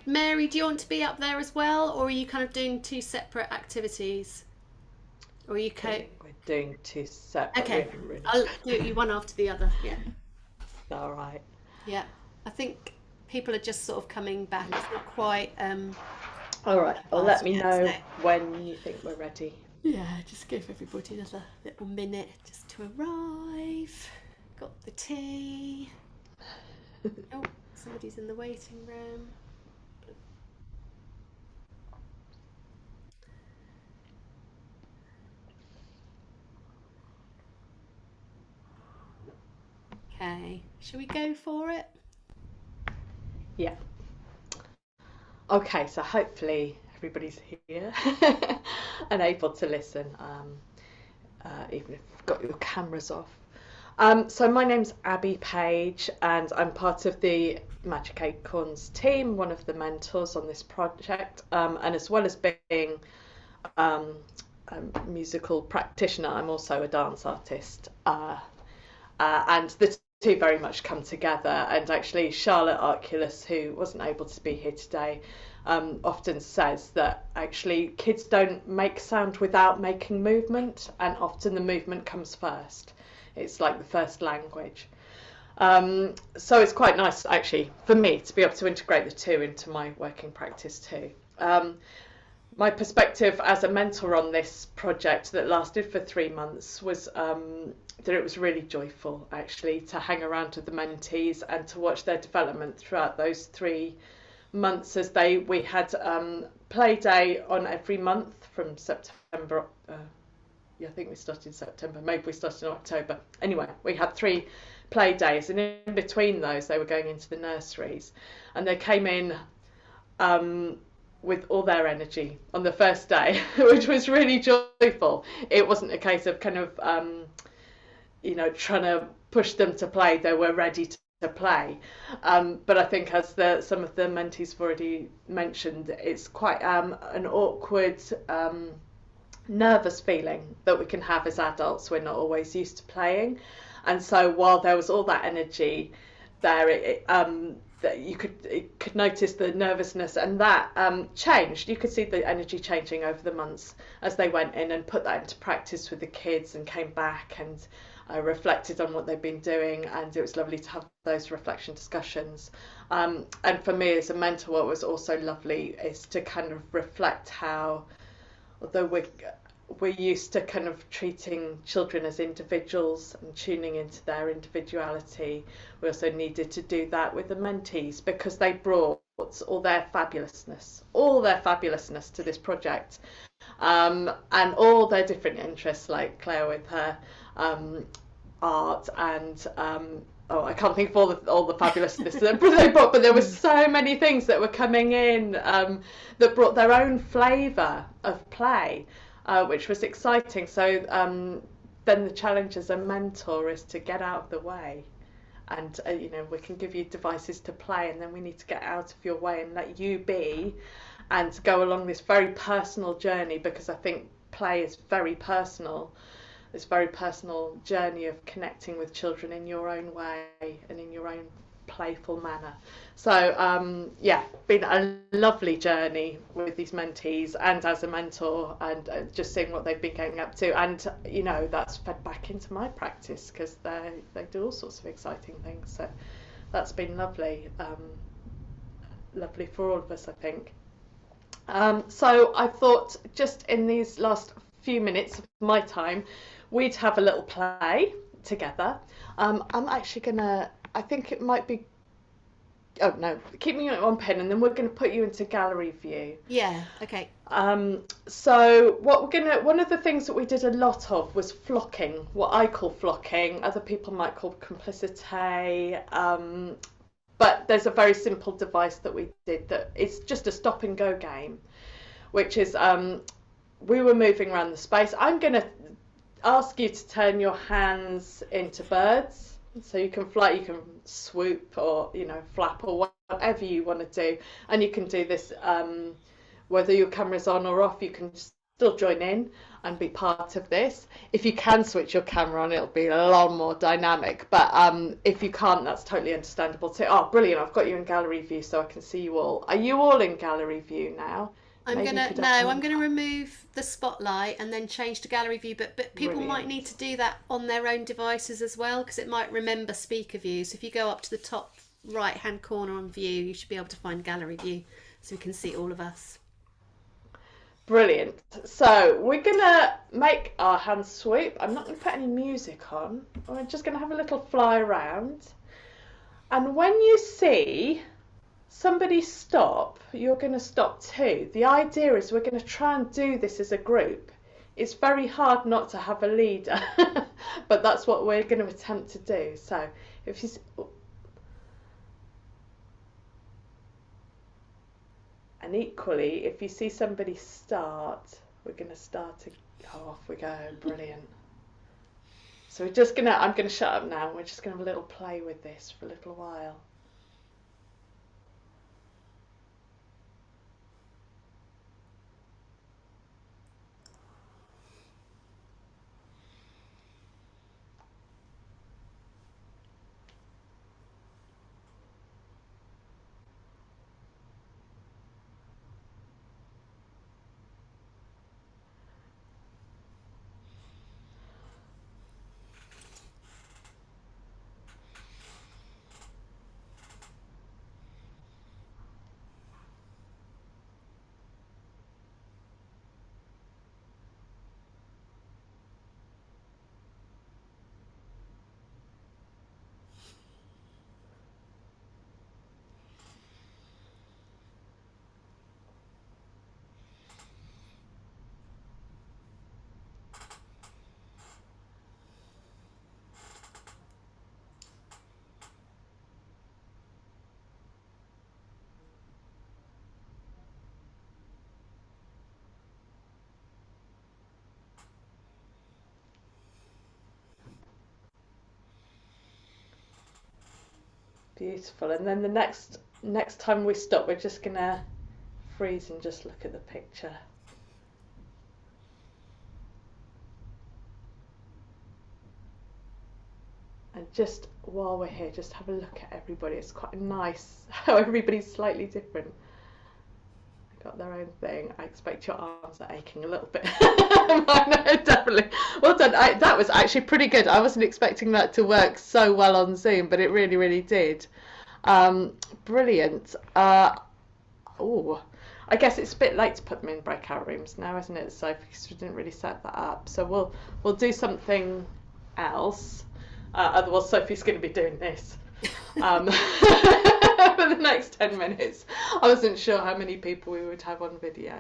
Mary, do you want to be up there as well, or are you kind of doing 2 separate activities? Or are you we're doing 2 separate. Okay, I'll do you one after the other. Yeah. All right. Yeah, I think people are just sort of coming back. It's not quite. All right. Well, let me know when you think we're ready. Yeah, just give everybody another little minute just to arrive. Got the tea. Oh, somebody's in the waiting room. Okay, shall we go for it? Yeah. Okay, so hopefully everybody's here and able to listen, even if you've got your cameras off. So my name's Abby Page, and I'm part of the Magic Acorns team, one of the mentors on this project, and as well as being musical practitioner, I'm also a dance artist, and the two very much come together. And actually Charlotte Arculus, who wasn't able to be here today, often says that actually kids don't make sound without making movement, and often the movement comes first. It's like the first language. So it's quite nice actually for me to be able to integrate the two into my working practice too. My perspective as a mentor on this project that lasted for 3 months was that it was really joyful actually to hang around with the mentees and to watch their development throughout those 3 months, as we had play day on every month from September. I think we started in September, maybe we started in October. Anyway, we had 3 play days, and in between those they were going into the nurseries, and they came in with all their energy on the first day, which was really joyful. It wasn't a case of kind of trying to push them to play. They were ready to play, but I think, as some of the mentees have already mentioned, it's quite an awkward, nervous feeling that we can have as adults. We're not always used to playing, and so while there was all that energy there, that you could notice the nervousness, and that changed. You could see the energy changing over the months as they went in and put that into practice with the kids and came back and reflected on what they've been doing, and it was lovely to have those reflection discussions. And for me as a mentor, what was also lovely is to kind of reflect how, although we're used to kind of treating children as individuals and tuning into their individuality, we also needed to do that with the mentees, because they brought all their fabulousness to this project, and all their different interests, like Claire with her art, and I can't think of all the fabulousness that they brought, but there were so many things that were coming in that brought their own flavour of play, which was exciting. So then the challenge as a mentor is to get out of the way, and we can give you devices to play, and then we need to get out of your way and let you be, and go along this very personal journey, because I think play is very personal. This very personal journey of connecting with children in your own way and in your own playful manner. So been a lovely journey with these mentees and as a mentor, and just seeing what they've been getting up to, and that's fed back into my practice, because they do all sorts of exciting things. So that's been lovely, lovely for all of us, I think. So I thought, just in these last few minutes of my time, we'd have a little play together. I'm actually gonna, I think it might be, oh no, keep me on pen, and then we're going to put you into gallery view. Yeah, okay. So one of the things that we did a lot of was flocking, what I call flocking, other people might call complicité, but there's a very simple device that we did that it's just a stop and go game, which is we were moving around the space. I'm going to ask you to turn your hands into birds, so you can fly, you can swoop, or flap, or whatever you want to do. And you can do this whether your camera's on or off. You can still join in and be part of this. If you can switch your camera on, it'll be a lot more dynamic, but if you can't, that's totally understandable too. Oh, brilliant, I've got you in gallery view so I can see you all. Are you all in gallery view now? I'm gonna remove the spotlight and then change to gallery view, but people Brilliant. might need to do that on their own devices as well, because it might remember speaker view. So if you go up to the top right hand corner on view, you should be able to find gallery view, so we can see all of us. Brilliant. So we're gonna make our hands swoop. I'm not gonna put any music on. We're just gonna have a little fly around, and when you see somebody stop, you're going to stop too. The idea is we're going to try and do this as a group. It's very hard not to have a leader, but that's what we're going to attempt to do. So if you and equally, if you see somebody start, we're going to start to off we go. Brilliant. So we're just gonna, I'm going to shut up now. We're just going to have a little play with this for a little while. Beautiful. And then the next time we stop, we're just gonna freeze and just look at the picture. And just while we're here, just have a look at everybody. It's quite nice how everybody's slightly different. They've got their own thing. I expect your arms are aching a little bit. Mine, definitely. Well done. That was actually pretty good. I wasn't expecting that to work so well on Zoom, but it really, really did. Brilliant. Oh, I guess it's a bit late to put them in breakout rooms now, isn't it, Sophie? Because we didn't really set that up. So we'll do something else. Otherwise, Sophie's going to be doing this for the next 10 minutes. I wasn't sure how many people we would have on video.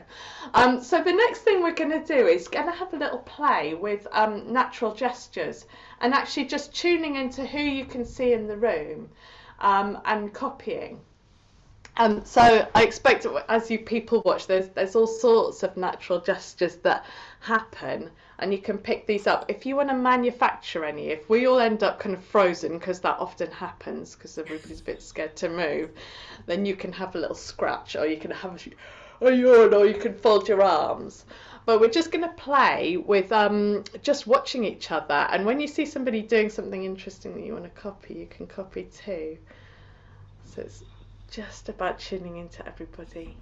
So the next thing we're going to do is going to have a little play with natural gestures and actually just tuning into who you can see in the room and copying. So I expect as you people watch, there's all sorts of natural gestures that happen, and you can pick these up. If you want to manufacture any, if we all end up kind of frozen, because that often happens because everybody's a bit scared to move, then you can have a little scratch, or you can have a yawn, or you can fold your arms. But we're just going to play with just watching each other, and when you see somebody doing something interesting that you want to copy, you can copy too. So it's just about tuning into everybody.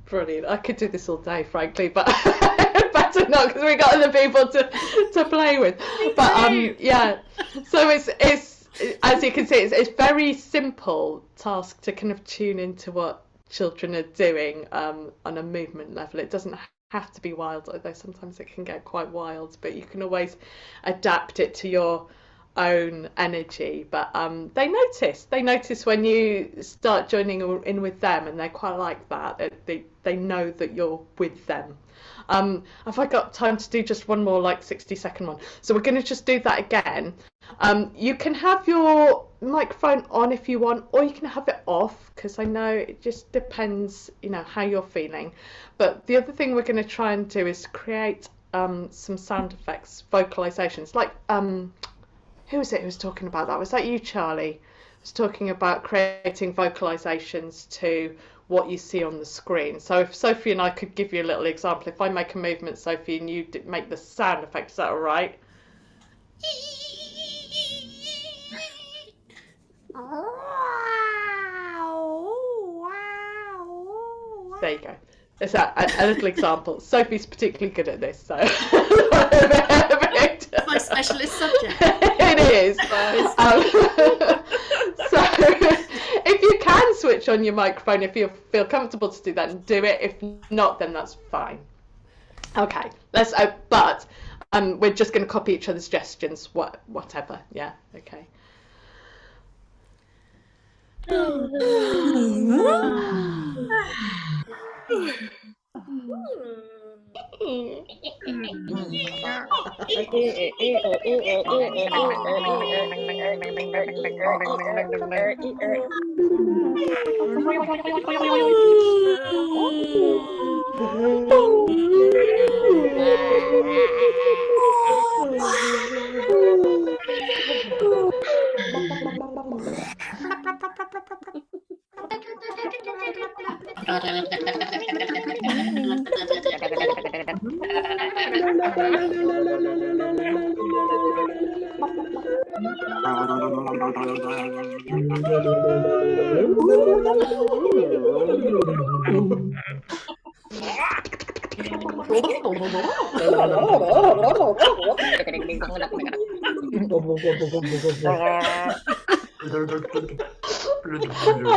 Brilliant. I could do this all day, frankly, but better not, because we've got other people to play with. But yeah, so it's as you can see, it's very simple task to kind of tune into what children are doing on a movement level. It doesn't have to be wild, although sometimes it can get quite wild, but you can always adapt it to your own energy. But they notice when you start joining in with them, and they quite like that. They know that you're with them. Have I got time to do just one more, like 60-second one? So we're going to just do that again. You can have your microphone on if you want, or you can have it off, because I know it just depends, how you're feeling. But the other thing we're going to try and do is create some sound effects, vocalizations. Like, who was it who was talking about that? Was that you, Charlie? Was talking about creating vocalizations to what you see on the screen. So if Sophie and I could give you a little example, if I make a movement, Sophie, and you make the sound effect, is that all right? There you go. It's a little example. Sophie's particularly good at this, so My specialist subject. It is. So if you can switch on your microphone, if you feel comfortable to do that, and do it. If not, then that's fine. Okay. Let's. But we're just going to copy each other's suggestions. Whatever. Yeah. Okay.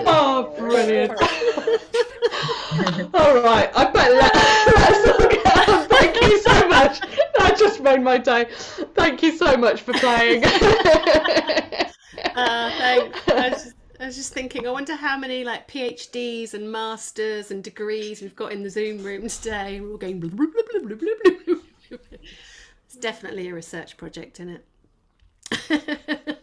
Oh, brilliant. All right, I better let's all get on. Thank you so much. That just made my day. Thank you so much for playing. Thanks. I was just thinking, I wonder how many like PhDs and masters and degrees we've got in the Zoom room today. We're all going blah, blah, blah, blah, blah, blah, blah. It's definitely a research project, isn't it?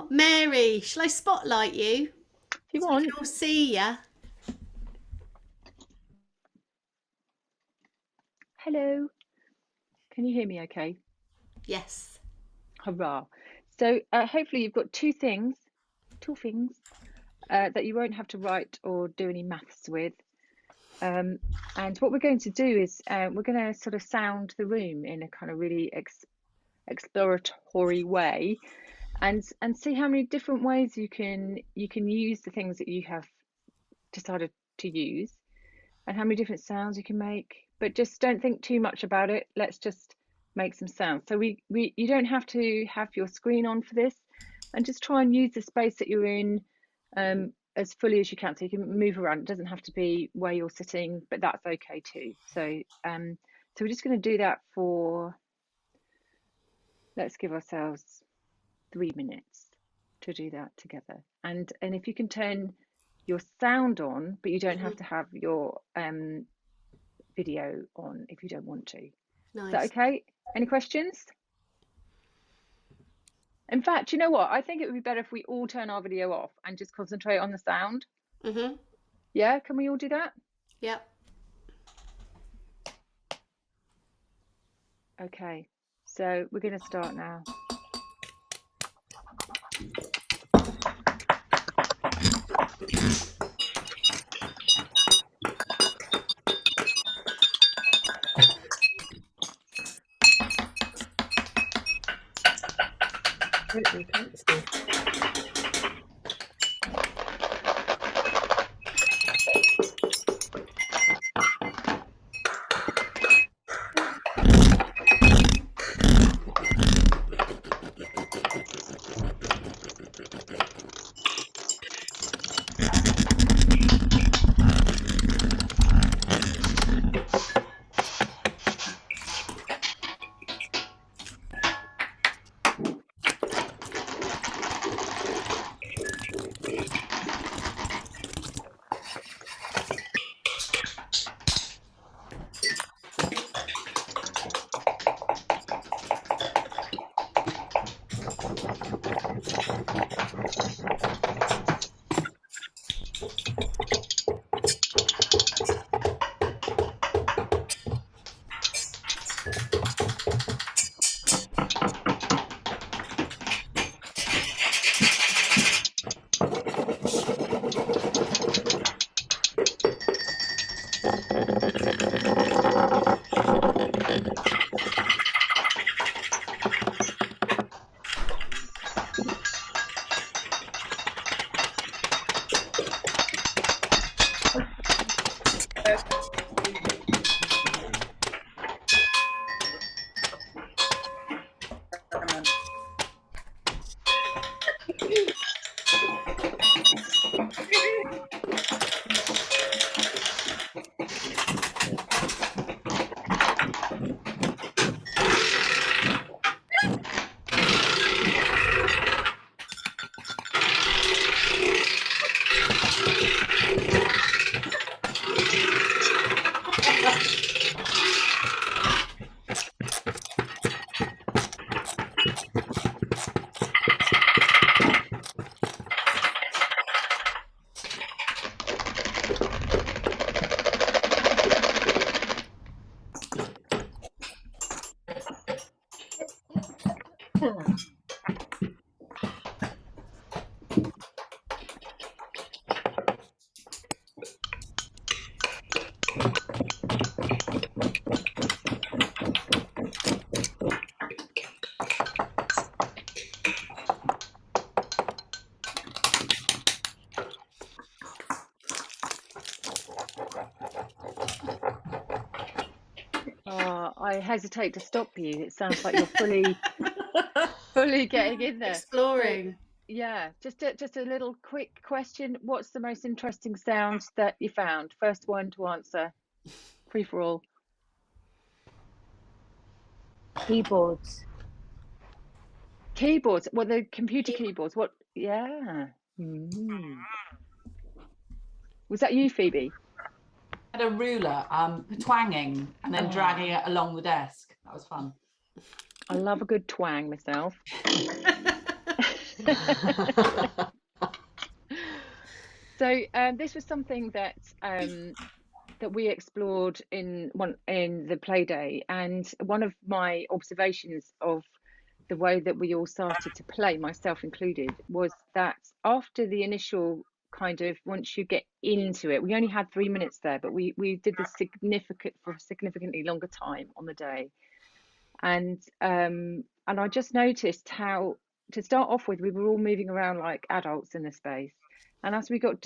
Mary, shall I spotlight you? If you want. We can all see ya. Hello. Can you hear me okay? Yes. Hurrah. So hopefully you've got two things that you won't have to write or do any maths with. And what we're going to do is we're going to sort of sound the room in a kind of really exploratory way, and see how many different ways you can use the things that you have decided to use, and how many different sounds you can make. But just don't think too much about it. Let's just make some sounds. So you don't have to have your screen on for this, and just try and use the space that you're in as fully as you can, so you can move around. It doesn't have to be where you're sitting, but that's okay too. So so we're just going to do that for, let's give ourselves 3 minutes to do that together. And if you can turn your sound on, but you don't have to have your video on if you don't want to. Nice. Is that okay? Any questions? In fact, you know what? I think it would be better if we all turn our video off and just concentrate on the sound. Mm-hmm. Yeah, can we all do that? Yep. Okay, so we're going to start now. I hesitate to stop you. It sounds like you're fully getting in there. Exploring. So, yeah, just a little quick question. What's the most interesting sound that you found? First one to answer. Free for all. Keyboards. Keyboards. Well, the computer keyboards. What? Yeah. Was that you, Phoebe? I had a ruler, twanging and then dragging it along the desk. That was fun. I love a good twang myself. So this was something that that we explored in the play day, and one of my observations of the way that we all started to play, myself included, was that after the initial kind of, once you get into it, we only had 3 minutes there, but we did this for a significantly longer time on the day, and I just noticed how, to start off with, we were all moving around like adults in the space, and as we got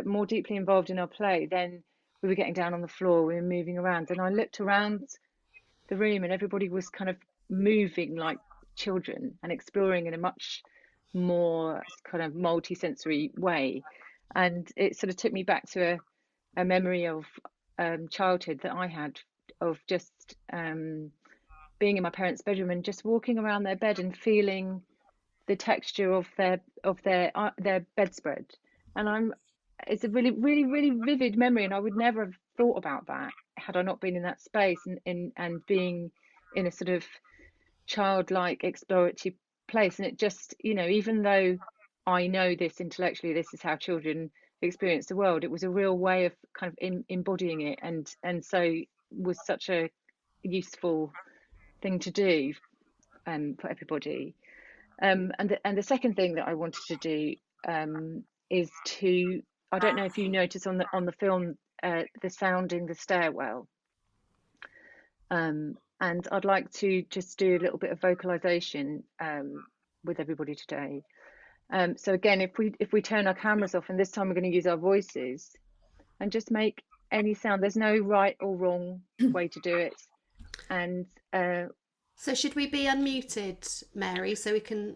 more deeply involved in our play, then we were getting down on the floor, we were moving around, and I looked around the room and everybody was kind of moving like children and exploring in a much more kind of multi-sensory way, and it sort of took me back to a memory of childhood that I had, of just being in my parents' bedroom and just walking around their bed and feeling the texture of their bedspread, and it's a really, really, really vivid memory, and I would never have thought about that had I not been in that space and being in a sort of childlike exploratory place. And it just, even though I know this intellectually, this is how children experience the world, it was a real way of kind of embodying it, and so was such a useful thing to do for everybody. And the second thing that I wanted to do is to, I don't know if you notice on the film the sound in the stairwell, and I'd like to just do a little bit of vocalization with everybody today. So again, if we turn our cameras off, and this time we're going to use our voices, and just make any sound. There's no right or wrong way to do it. And so should we be unmuted, Mary, so we can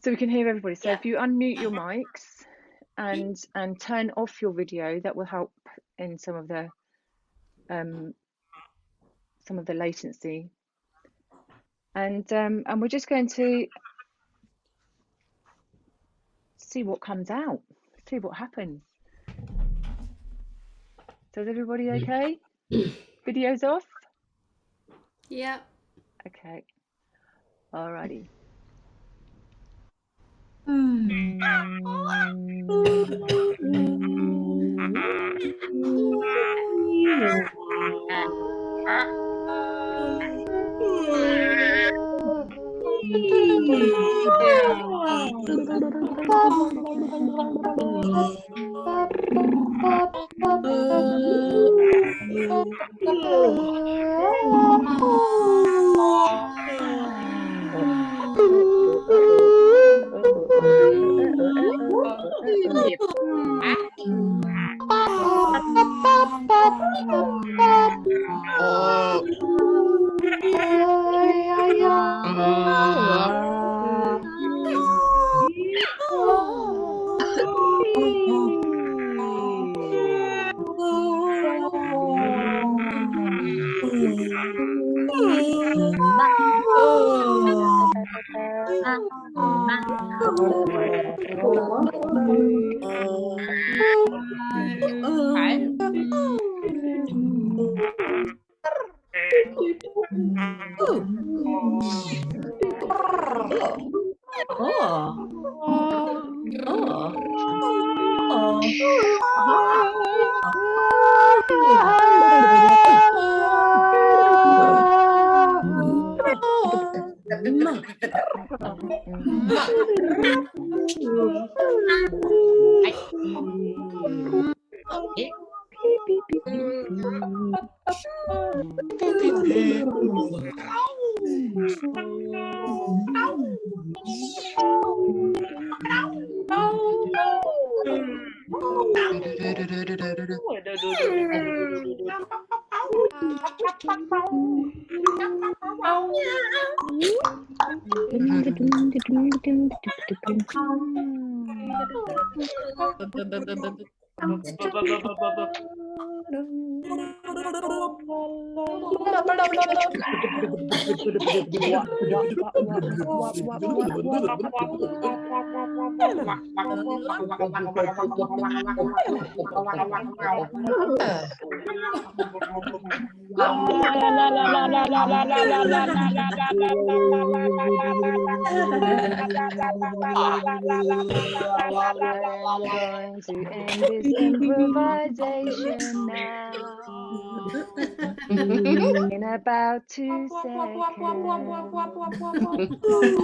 hear everybody? So yeah. If you unmute your mics and turn off your video, that will help in some of the latency. And we're just going to see what comes out, see what happens. So is everybody okay? Video's off? Yeah. Okay. Alrighty. I'm going to end this improvisation now. In about 2 seconds.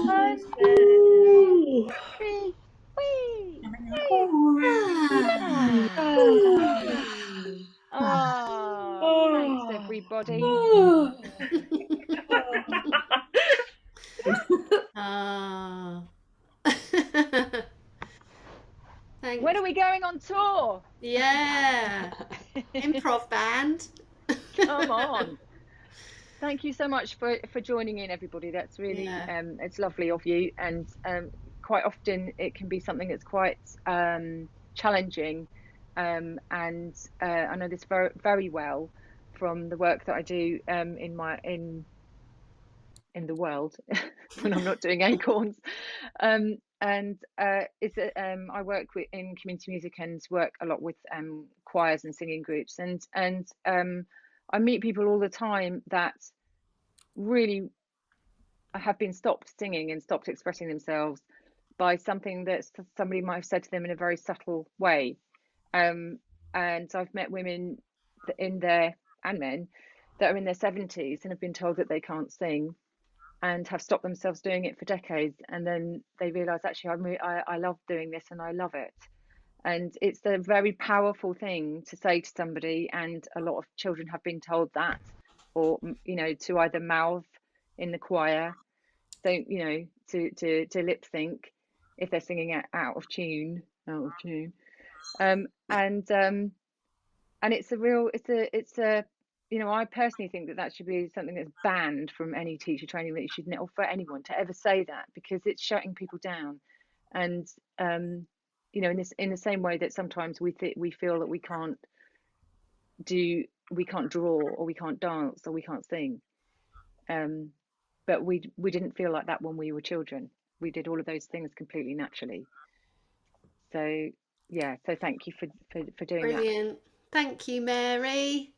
I said, wee, wee, oh, thanks everybody. Thanks. When are we going on tour? Yeah. Improv band. Come on. Thank you so much for joining in, everybody. That's really it's lovely of you, and quite often it can be something that's quite challenging, and I know this very, very well from the work that I do in the world when I'm not doing Acorns, and it's I work in community music and work a lot with choirs and singing groups, and I meet people all the time that really have been stopped singing and stopped expressing themselves by something that somebody might have said to them in a very subtle way, and I've met women and men that are in their 70s and have been told that they can't sing and have stopped themselves doing it for decades, and then they realize, actually I love doing this and I love it. And it's a very powerful thing to say to somebody, and a lot of children have been told that, or to either mouth in the choir, don't to lip sync if they're singing out of tune, and it's a I personally think that should be something that's banned from any teacher training, that you should not offer anyone to ever say that, because it's shutting people down. And in the same way that sometimes we feel that we can't draw, or we can't dance, or we can't sing, but we didn't feel like that when we were children. We did all of those things completely naturally. So yeah, so thank you for doing that. Brilliant. Thank you, Mary.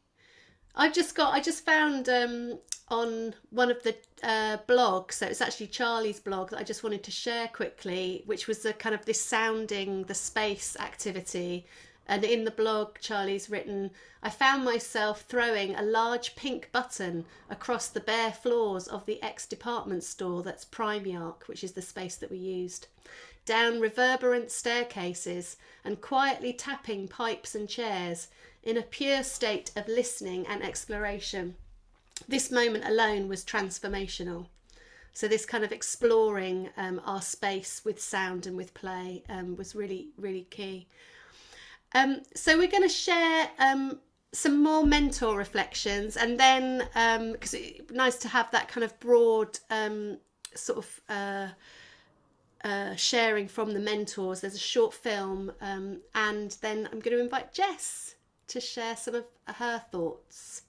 I just found on one of the blogs, so it's actually Charlie's blog, that I just wanted to share quickly, which was the kind of this sounding the space activity. And in the blog, Charlie's written, I found myself throwing a large pink button across the bare floors of the ex-department store that's Primark, which is the space that we used, down reverberant staircases, and quietly tapping pipes and chairs in a pure state of listening and exploration. This moment alone was transformational. So this kind of exploring our space with sound and with play was really, really key. So we're going to share some more mentor reflections, and then because it's nice to have that kind of broad sort of sharing from the mentors. There's a short film, and then I'm going to invite Jess to share some of her thoughts.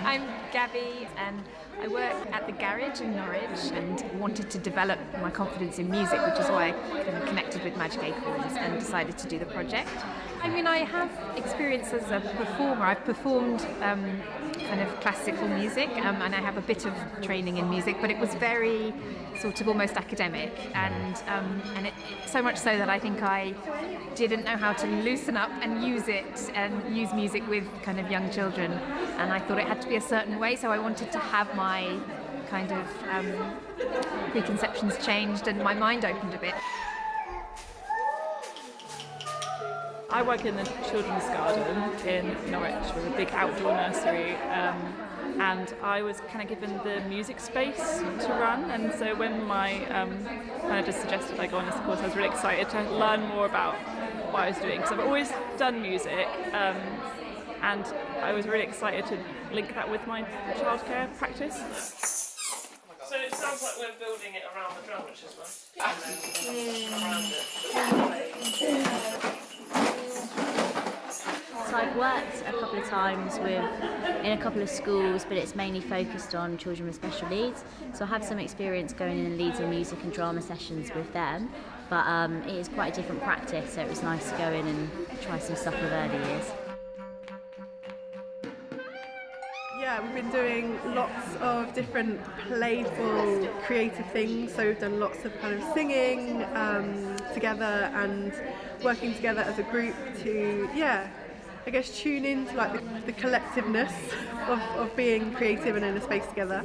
I'm Gabby and I work at the garage in Norwich and wanted to develop my confidence in music, which is why I kind of connected with Magic Acorns and decided to do the project. I mean, I have experience as a performer. I've performed kind of classical music and I have a bit of training in music, but it was very sort of almost academic and it, so much so that I think I didn't know how to loosen up and use it and use music with kind of young children, and I thought it had to be a certain way, so I wanted to have my kind of preconceptions changed and my mind opened a bit. I work in the children's garden in Norwich with a big outdoor nursery, and I was kind of given the music space to run, and so when my manager suggested I go on this course, I was really excited to learn more about what I was doing, because I've always done music, and I was really excited to link that with my childcare practice. So it sounds like we're building it around the drum, which is nice. Around it. So I've worked a couple of times in a couple of schools, but it's mainly focused on children with special needs. So I have some experience going in and leading music and drama sessions with them, but it is quite a different practice, so it was nice to go in and try some stuff with early years. Yeah, we've been doing lots of different playful, creative things. So we've done lots of kind of singing together and working together as a group to, I guess, tune into like the collectiveness of being creative and in a space together,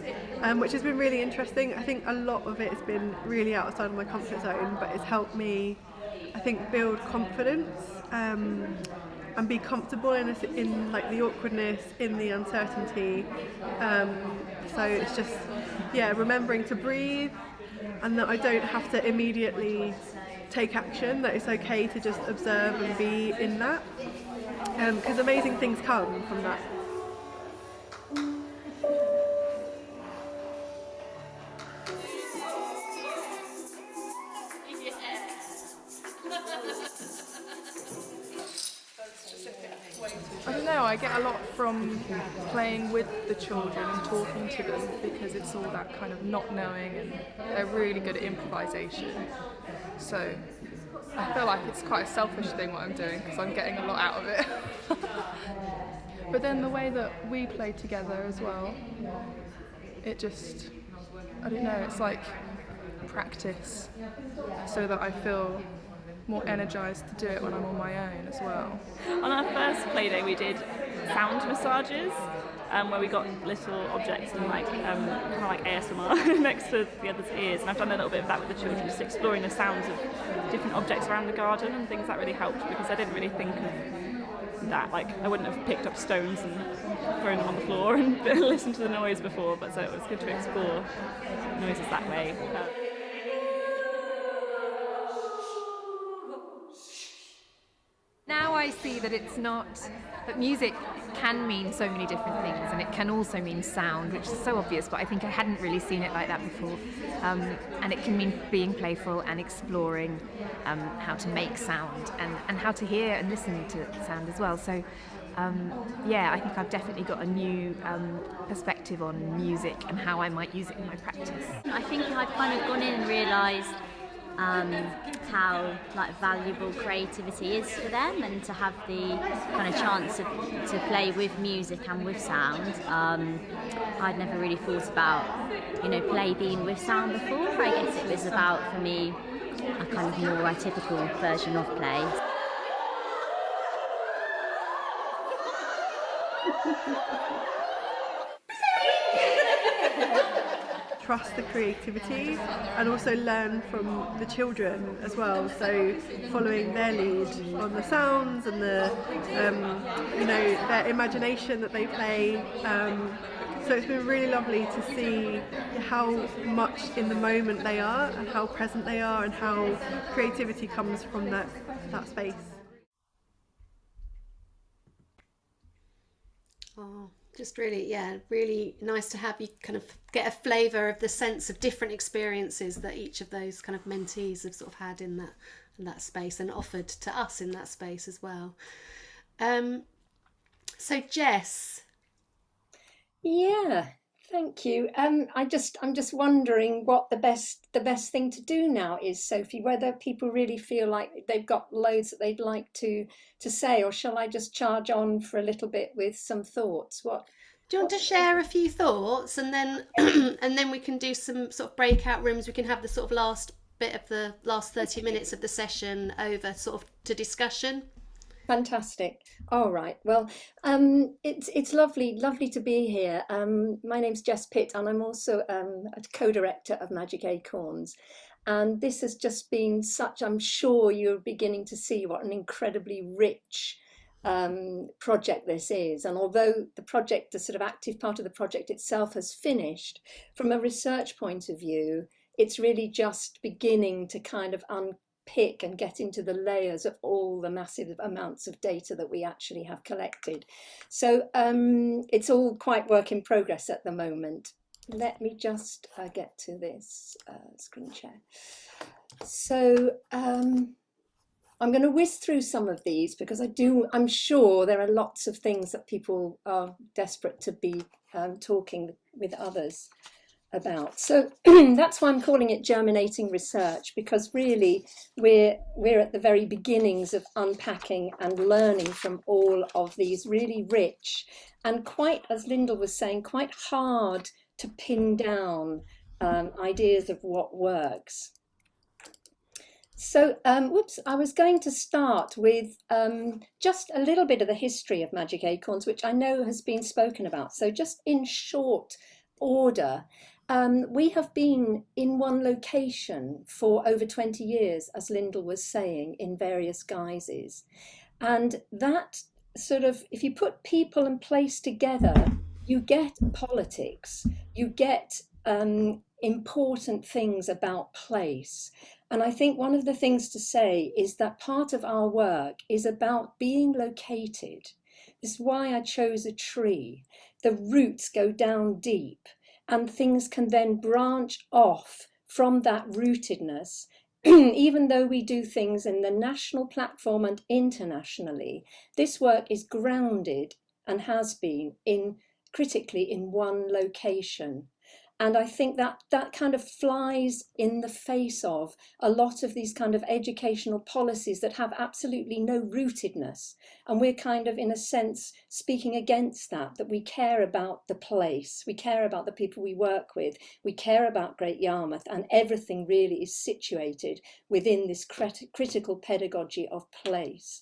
which has been really interesting. I think a lot of it has been really outside of my comfort zone, but it's helped me, I think, build confidence and be comfortable in like the awkwardness, in the uncertainty. So it's just, remembering to breathe and that I don't have to immediately take action, that it's okay to just observe and be in that. Because amazing things come from that. I don't know, I get a lot from playing with the children and talking to them, because it's all that kind of not knowing, and they're really good at improvisation. So I feel like it's quite a selfish thing what I'm doing, because I'm getting a lot out of it. But then the way that we play together as well, it just, I don't know, it's like practice, so that I feel more energised to do it when I'm on my own as well. On our first play day we did sound massages, where we got little objects and like kind of like ASMR next to the other's ears, and I've done a little bit of that with the children, just exploring the sounds of different objects around the garden and things. That really helped, because I didn't really think of that, like I wouldn't have picked up stones and thrown them on the floor and listened to the noise before, but so it was good to explore noises that way. Now I see that it's not, that music can mean so many different things, and it can also mean sound, which is so obvious, but I think I hadn't really seen it like that before. And it can mean being playful and exploring how to make sound and how to hear and listen to sound as well. So I think I've definitely got a new perspective on music and how I might use it in my practice. I think I've kind of gone in and realised how like valuable creativity is for them, and to have the kind of chance to play with music and with sound. I'd never really thought about, play being with sound before. I guess it was about, for me, a kind of more atypical version of play. Trust the creativity and also learn from the children as well, so following their lead on the sounds and the their imagination that they play, so it's been really lovely to see how much in the moment they are and how present they are and how creativity comes from that space. Oh, just really, really nice to have you kind of get a flavour of the sense of different experiences that each of those kind of mentees have sort of had in that space and offered to us in that space as well. So Jess. Yeah, thank you. I'm just wondering what the best thing to do now is, Sophie, whether people really feel like they've got loads that they'd like to say, or shall I just charge on for a little bit with some thoughts? Do you want to share a few thoughts, and then and then we can do some sort of breakout rooms? We can have the sort of last bit of the last 30 minutes of the session over sort of to discussion. Fantastic. All right. Well, it's lovely to be here. My name's Jess Pitt, and I'm also a co-director of Magic Acorns. And this has just been such, I'm sure you're beginning to see what an incredibly rich project this is. And although the project, the sort of active part of the project itself has finished, from a research point of view, it's really just beginning to kind of unpick and get into the layers of all the massive amounts of data that we actually have collected. So it's all quite work in progress at the moment. Let me just get to this screen share. So I'm going to whiz through some of these because I'm sure there are lots of things that people are desperate to be talking with others about. So that's why I'm calling it germinating research, because really we're at the very beginnings of unpacking and learning from all of these really rich and, quite as Lyndall was saying, quite hard to pin down ideas of what works. So, I was going to start with just a little bit of the history of Magic Acorns, which I know has been spoken about. So just in short order, we have been in one location for over 20 years, as Lyndall was saying, in various guises. And that sort of, if you put people and place together, you get politics, you get important things about place. And I think one of the things to say is that part of our work is about being located. This is why I chose a tree. The roots go down deep, and things can then branch off from that rootedness. Even though we do things in the national platform and internationally, this work is grounded and has been critically in one location. And I think that kind of flies in the face of a lot of these kind of educational policies that have absolutely no rootedness. And we're kind of, in a sense, speaking against that we care about the place, we care about the people we work with, we care about Great Yarmouth, and everything really is situated within this critical pedagogy of place.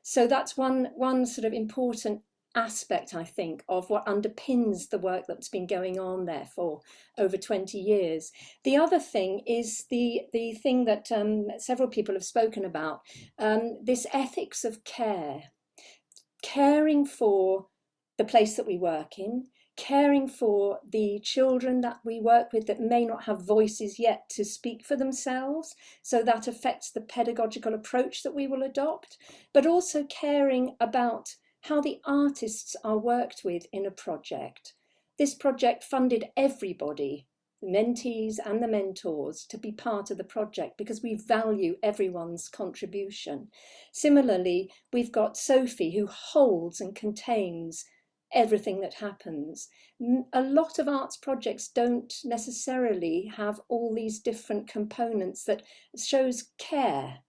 So that's one sort of important aspect, I think, of what underpins the work that's been going on there for over 20 years. The other thing is the thing that several people have spoken about, this ethics of care, caring for the place that we work in, caring for the children that we work with that may not have voices yet to speak for themselves, so that affects the pedagogical approach that we will adopt, but also caring about how the artists are worked with in a project. This project funded everybody, the mentees and the mentors, to be part of the project because we value everyone's contribution. Similarly, we've got Sophie, who holds and contains everything that happens. A lot of arts projects don't necessarily have all these different components that shows care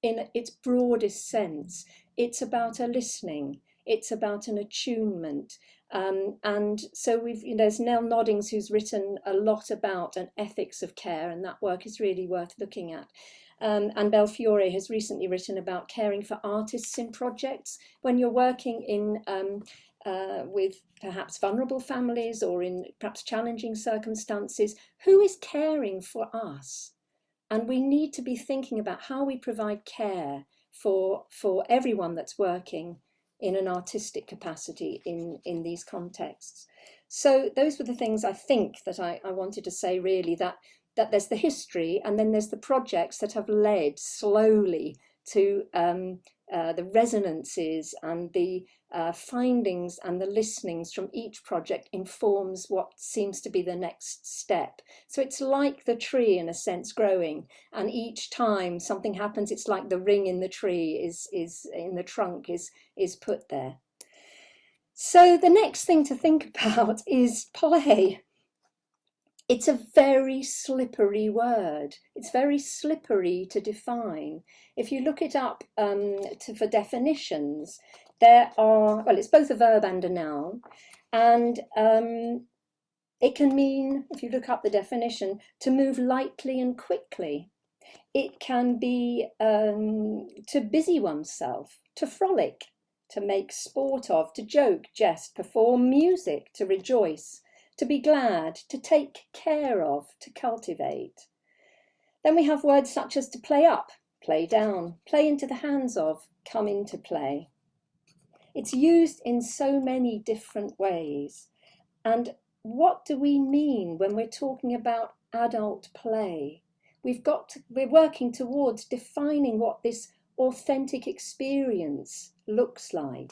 in its broadest sense. It's about a listening. It's about an attunement. And so there's Nell Noddings, who's written a lot about an ethics of care, and that work is really worth looking at. And Belfiore has recently written about caring for artists in projects. When you're working in with perhaps vulnerable families or in perhaps challenging circumstances, who is caring for us? And we need to be thinking about how we provide care for everyone that's working in an artistic capacity in these contexts. So those were the things I think that I wanted to say, really, that there's the history, and then there's the projects that have led slowly to the resonances and the findings and the listenings from each project informs what seems to be the next step. So it's like the tree, in a sense, growing, and each time something happens, it's like the ring in the tree is in the trunk is put there. So the next thing to think about is play. It's a very slippery word. It's very slippery to define. If you look it up for definitions, there are, well, it's both a verb and a noun, and it can mean, if you look up the definition, to move lightly and quickly. It can be to busy oneself, to frolic, to make sport of, to joke, jest, perform music, to rejoice, to be glad, to take care of, to cultivate. Then we have words such as to play up, play down, play into the hands of, come into play. It's used in so many different ways. And what do we mean when we're talking about adult play? We're working towards defining what this authentic experience looks like.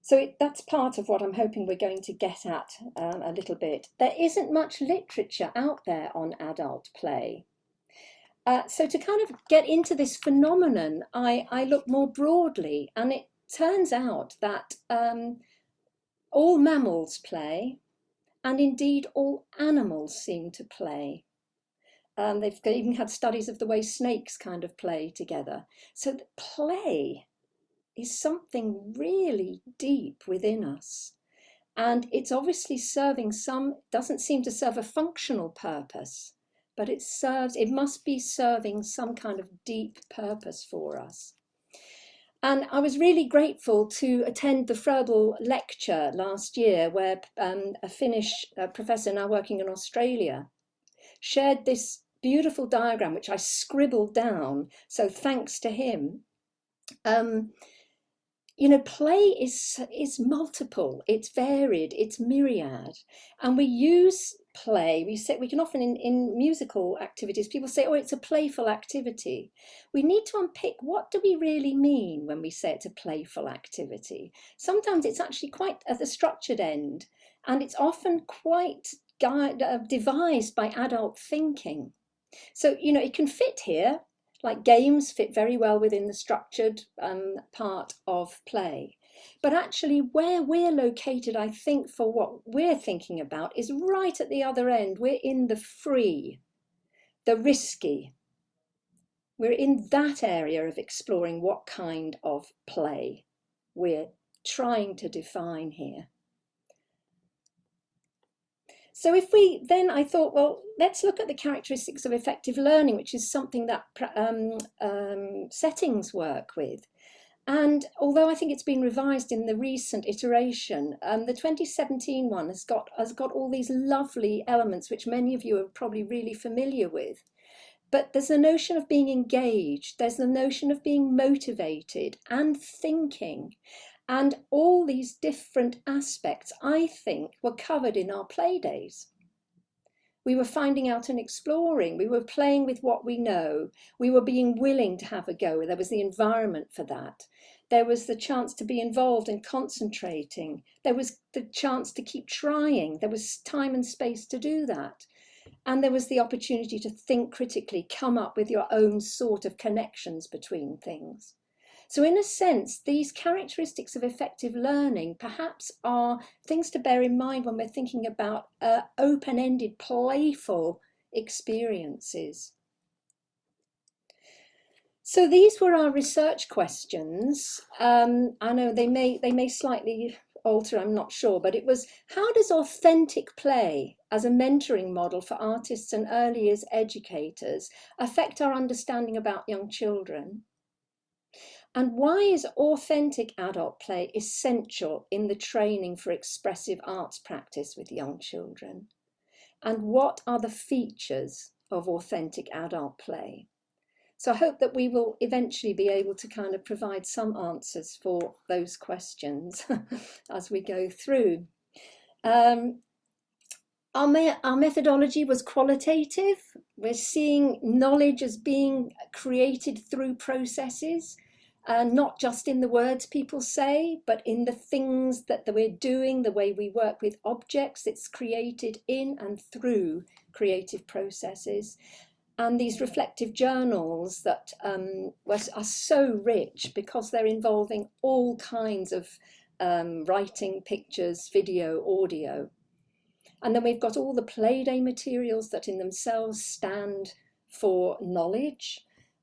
So that's part of what I'm hoping we're going to get at a little bit. There isn't much literature out there on adult play. So to kind of get into this phenomenon, I look more broadly, and it turns out that all mammals play, and indeed all animals seem to play. They've even had studies of the way snakes kind of play together. So play is something really deep within us. And it's obviously serving doesn't seem to serve a functional purpose, but it must be serving some kind of deep purpose for us. And I was really grateful to attend the Fröbel lecture last year, where a Finnish professor now working in Australia shared this beautiful diagram, which I scribbled down. So thanks to him. You know, play is multiple, it's varied, it's myriad, and we use play. We can often in musical activities, people say, oh, it's a playful activity. We need to unpick, what do we really mean when we say it's a playful activity? Sometimes it's actually quite at the structured end, and it's often quite devised by adult thinking. So, you know, it can fit here. Like games fit very well within the structured part of play. But actually where we're located, I think, for what we're thinking about is right at the other end. We're in the free, the risky. We're in that area of exploring what kind of play we're trying to define here. So if we then, I thought, well, let's look at the characteristics of effective learning, which is something that settings work with. And although I think it's been revised in the recent iteration, the 2017 one has got all these lovely elements, which many of you are probably really familiar with. But there's the notion of being engaged, there's the notion of being motivated and thinking. And all these different aspects, I think, were covered in our play days. We were finding out and exploring. We were playing with what we know. We were being willing to have a go. There was the environment for that. There was the chance to be involved and concentrating. There was the chance to keep trying. There was time and space to do that. And there was the opportunity to think critically, come up with your own sort of connections between things. So in a sense, these characteristics of effective learning perhaps are things to bear in mind when we're thinking about open-ended, playful experiences. So these were our research questions. I know they may slightly alter, I'm not sure, but it was, how does authentic play as a mentoring model for artists and early years educators affect our understanding about young children? And why is authentic adult play essential in the training for expressive arts practice with young children? And what are the features of authentic adult play? So I hope that we will eventually be able to kind of provide some answers for those questions as we go through. Our methodology was qualitative. We're seeing knowledge as being created through processes. Not just in the words people say, but in the things that we're doing, the way we work with objects. It's created in and through creative processes. And these reflective journals that are so rich because they're involving all kinds of writing, pictures, video, audio. And then we've got all the Playday materials that in themselves stand for knowledge.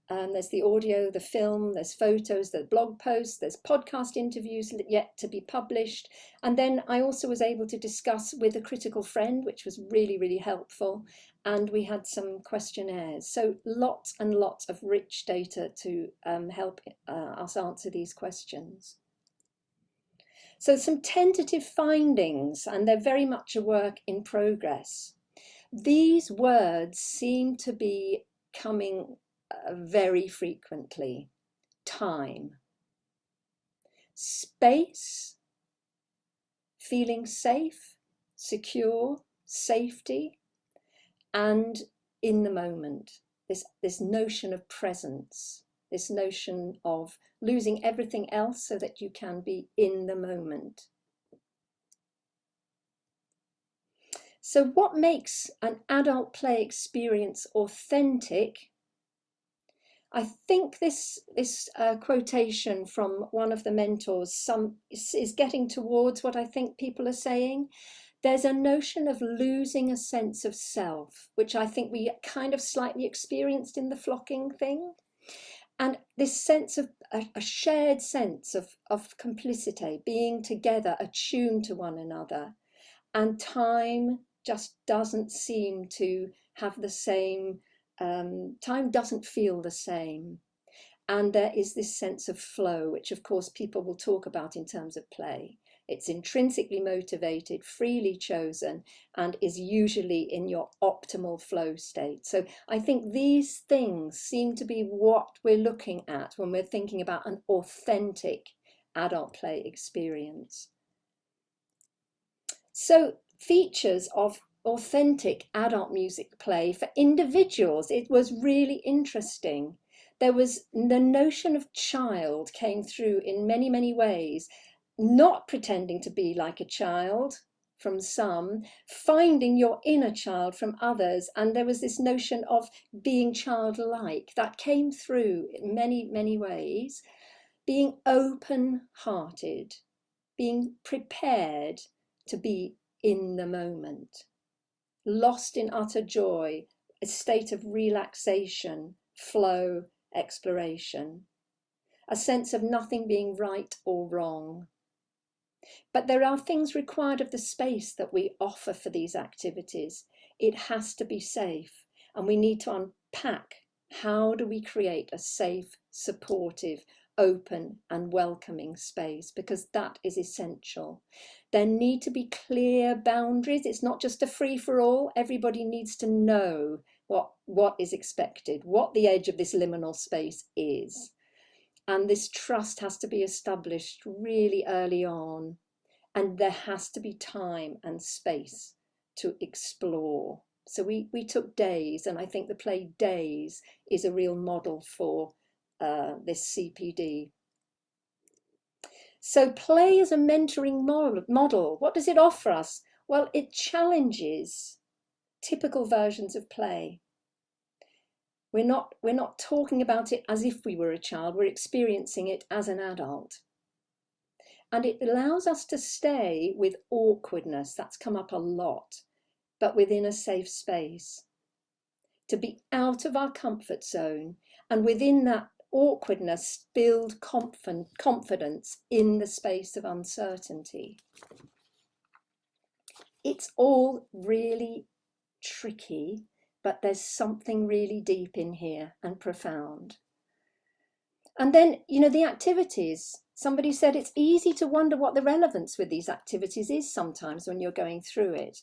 There's the audio, the film, there's photos, there's blog posts, there's podcast interviews yet to be published. And then I also was able to discuss with a critical friend, which was really, really helpful. And we had some questionnaires. So lots and lots of rich data to help us answer these questions. So some tentative findings, and they're very much a work in progress. These words seem to be coming very frequently. Time, space, feeling safe, secure, safety, and in the moment. This notion of presence, this notion of losing everything else so that you can be in the moment. So what makes an adult play experience authentic? I think this quotation from one of the mentors is getting towards what I think people are saying. There's a notion of losing a sense of self, which I think we kind of slightly experienced in the flocking thing. And this sense of a shared sense of complicity, being together, attuned to one another. And time just doesn't seem to have the same, time doesn't feel the same. And there is this sense of flow, which of course people will talk about in terms of play. It's intrinsically motivated, freely chosen, and is usually in your optimal flow state. So I think these things seem to be what we're looking at when we're thinking about an authentic adult play experience. So features of authentic adult music play for individuals, it was really interesting. There was the notion of child came through in many, many ways. Not pretending to be like a child from some, finding your inner child from others. And there was this notion of being childlike that came through in many, many ways. Being open-hearted, being prepared to be in the moment, lost in utter joy, a state of relaxation, flow, exploration, a sense of nothing being right or wrong. But there are things required of the space that we offer for these activities. It has to be safe, and we need to unpack how do we create a safe, supportive, open and welcoming space, because that is essential. There need to be clear boundaries. It's not just a free-for-all. Everybody needs to know what is expected, what the edge of this liminal space is. And this trust has to be established really early on. And there has to be time and space to explore. So we took days, and I think the play Days is a real model for this CPD. So play as a mentoring model, what does it offer us? Well, it challenges typical versions of play. We're not talking about it as if we were a child, we're experiencing it as an adult. And it allows us to stay with awkwardness, that's come up a lot, but within a safe space. To be out of our comfort zone, and within that awkwardness, build confidence in the space of uncertainty. It's all really tricky, but there's something really deep in here and profound. And then, you know, the activities. Somebody said it's easy to wonder what the relevance with these activities is sometimes when you're going through it.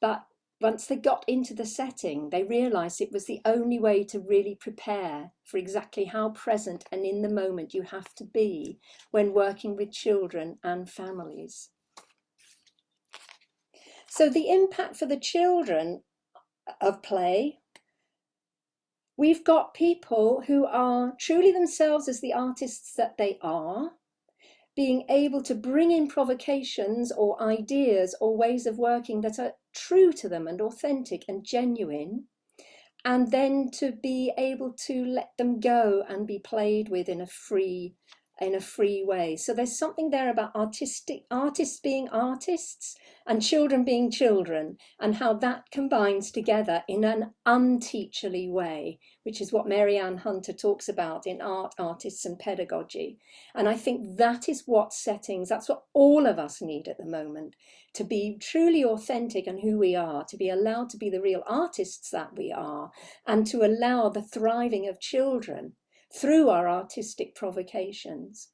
But once they got into the setting, they realised it was the only way to really prepare for exactly how present and in the moment you have to be when working with children and families. So the impact for the children of play, we've got people who are truly themselves as the artists that they are, being able to bring in provocations or ideas or ways of working that are true to them and authentic and genuine, and then to be able to let them go and be played with in a free in a free way. So there's something there about artists being artists and children being children, and how that combines together in an unteacherly way, which is what Mary Ann Hunter talks about in Art, Artists and Pedagogy. And I think that is what settings, that's what all of us need at the moment, to be truly authentic and who we are, to be allowed to be the real artists that we are, and to allow the thriving of children through our artistic provocations.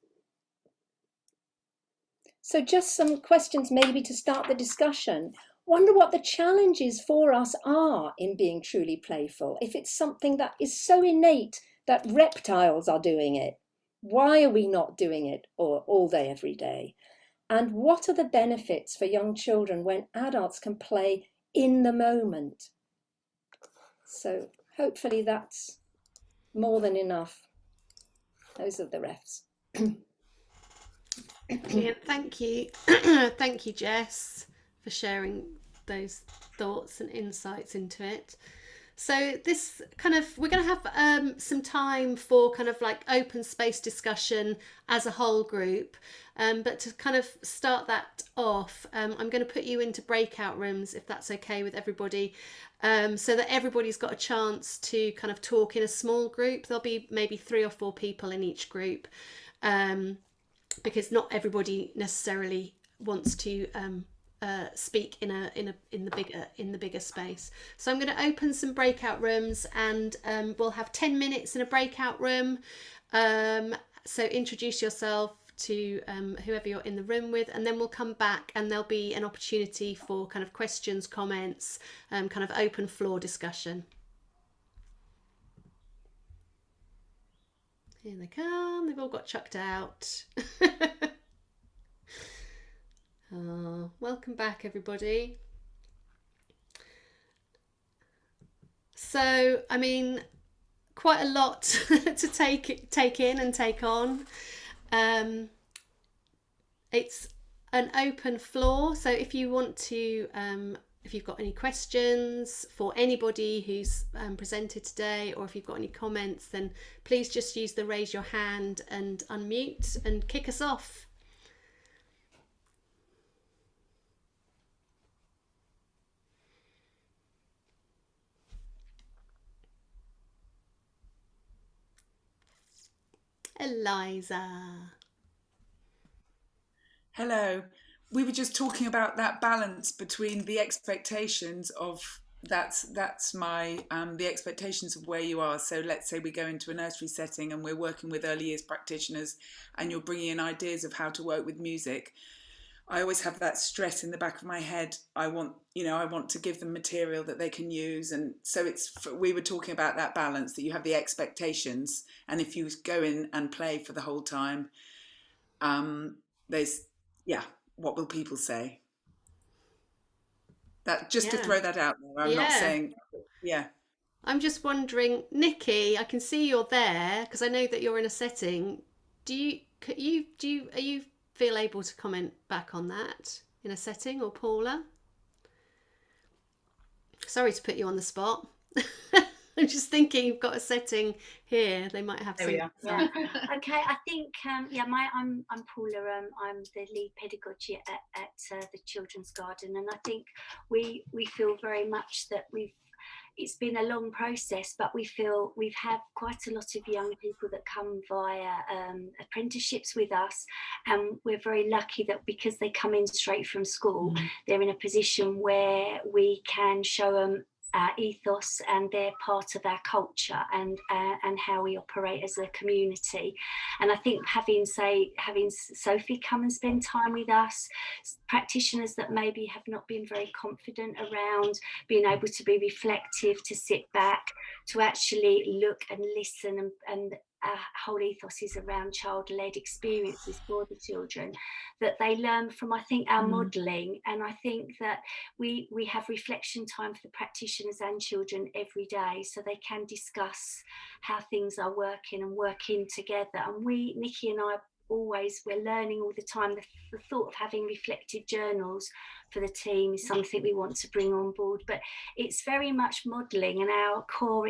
So just some questions maybe to start the discussion. Wonder what the challenges for us are in being truly playful. If it's something that is so innate that reptiles are doing it, why are we not doing it all day, every day? And what are the benefits for young children when adults can play in the moment? So hopefully that's more than enough. Those are the refs. Brilliant. Thank you. Thank you, Jess, for sharing those thoughts and insights into it. So this kind of, we're going to have some time for kind of like open space discussion as a whole group. But to kind of start that off, I'm going to put you into breakout rooms, if that's okay with everybody, so that everybody's got a chance to kind of talk in a small group. There'll be maybe 3 or 4 people in each group, because not everybody necessarily wants to speak in the bigger space. So I'm going to open some breakout rooms, and we'll have 10 minutes in a breakout room. So introduce yourself to whoever you're in the room with, and then we'll come back and there'll be an opportunity for kind of questions, comments, kind of open floor discussion. Here they come, they've all got chucked out. Oh, welcome back, everybody. So, I mean, quite a lot to take in and take on. It's an open floor, so if you want to, if you've got any questions for anybody who's presented today, or if you've got any comments, then please just use the raise your hand and unmute and kick us off. Eliza. Hello. We were just talking about that balance between the expectations of that's my the expectations of where you are. So let's say we go into a nursery setting and we're working with early years practitioners, and you're bringing in ideas of how to work with music. I always have that stress in the back of my head. I want to give them material that they can use. And so we were talking about that balance, that you have the expectations, and if you go in and play for the whole time, what will people say? That just to throw that out there. I'm not saying, I'm just wondering, Nikki, I can see you're there because I know that you're in a setting. Are you feel able to comment back on that in a setting, or Paula? Sorry to put you on the spot. I'm just thinking, you've got a setting here. They might have some. Yeah. Okay. I think I'm Paula. I'm the lead pedagogy at the Children's Garden, and I think we feel very much that it's been a long process, but we feel we've had quite a lot of young people that come via apprenticeships with us, and we're very lucky that because they come in straight from school, they're in a position where we can show them our ethos, and they're part of our culture and how we operate as a community. And I think having Sophie come and spend time with us, practitioners that maybe have not been very confident around being able to be reflective, to sit back, to actually look and listen, and our whole ethos is around child-led experiences for the children, that they learn from, I think, our modelling. And I think that we have reflection time for the practitioners and children every day, so they can discuss how things are working and working together. And Nikki and I always, we're learning all the time. The thought of having reflective journals for the team is something we want to bring on board, but it's very much modelling, and our core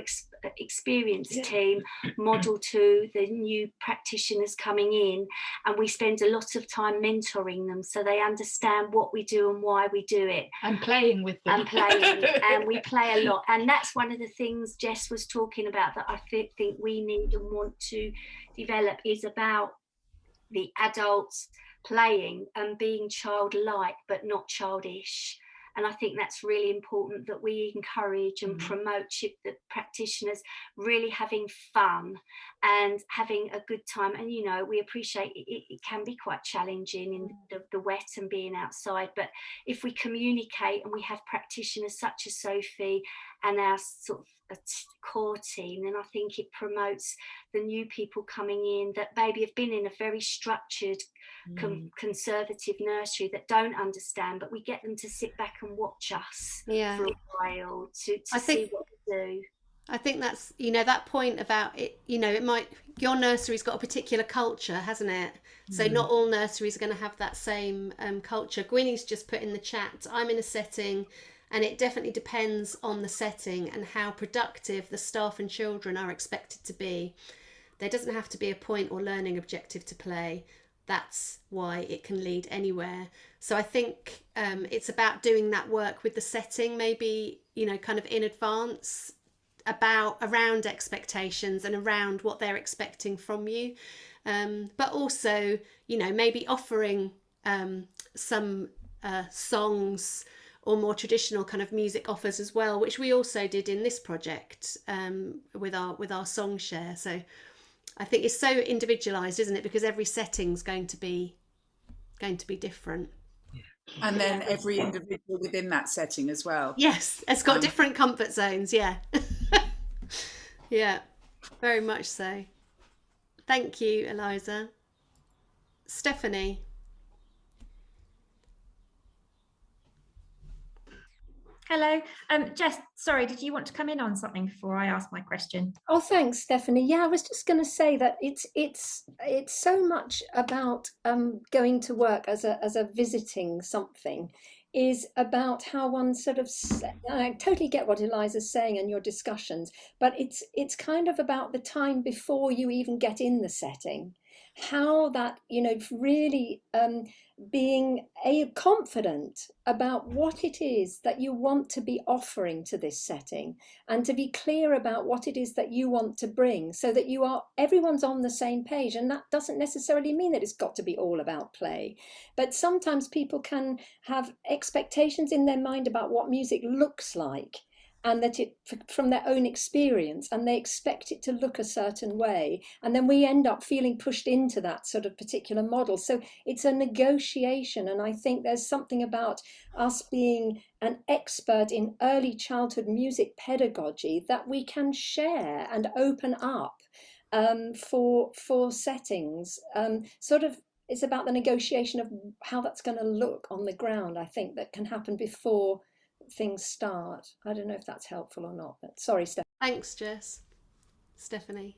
experienced team model to the new practitioners coming in, and we spend a lot of time mentoring them so they understand what we do and why we do it. And playing with them. And we play a lot, and that's one of the things Jess was talking about that I think we need and want to develop, is about the adults playing and being childlike but not childish. And I think that's really important, that we encourage and promote the practitioners really having fun and having a good time. And, you know, we appreciate it can be quite challenging in the wet and being outside. But if we communicate and we have practitioners such as Sophie and our sort of a core team, then I think it promotes the new people coming in that maybe have been in a very structured conservative nursery that don't understand, but we get them to sit back and watch us for a while to see what we do. I think that's, you know, that point about it, you know, it might, your nursery's got a particular culture, hasn't it? So not all nurseries are going to have that same culture. Gwynnie's just put in the chat, I'm in a setting, and it definitely depends on the setting and how productive the staff and children are expected to be. There doesn't have to be a point or learning objective to play. That's why it can lead anywhere. So I think it's about doing that work with the setting, maybe, you know, kind of in advance, around expectations and around what they're expecting from you. But also, you know, maybe offering some songs or more traditional kind of music offers as well, which we also did in this project with our song share. So I think it's so individualized, isn't it? Because every setting's going to be different. And then every individual within that setting as well. Yes, it's got different comfort zones. Yeah. Yeah, very much so. Thank you, Eliza. Stephanie. Hello, Jess, sorry, did you want to come in on something before I ask my question? Oh, thanks, Stephanie. Yeah, I was just going to say that it's so much about going to work as a visiting something is about how one sort of, I totally get what Eliza's saying and your discussions, but it's kind of about the time before you even get in the setting, how that, you know, really being confident about what it is that you want to be offering to this setting, and to be clear about what it is that you want to bring, so that everyone's on the same page. And that doesn't necessarily mean that it's got to be all about play, but sometimes people can have expectations in their mind about what music looks like, and that it from their own experience, and they expect it to look a certain way, and then we end up feeling pushed into that sort of particular model. So it's a negotiation, and I think there's something about us being an expert in early childhood music pedagogy that we can share and open up for settings. Sort of it's about the negotiation of how that's going to look on the ground, I think, that can happen before things start. I don't know if that's helpful or not, but sorry, Stephanie. Thanks, Jess. Stephanie.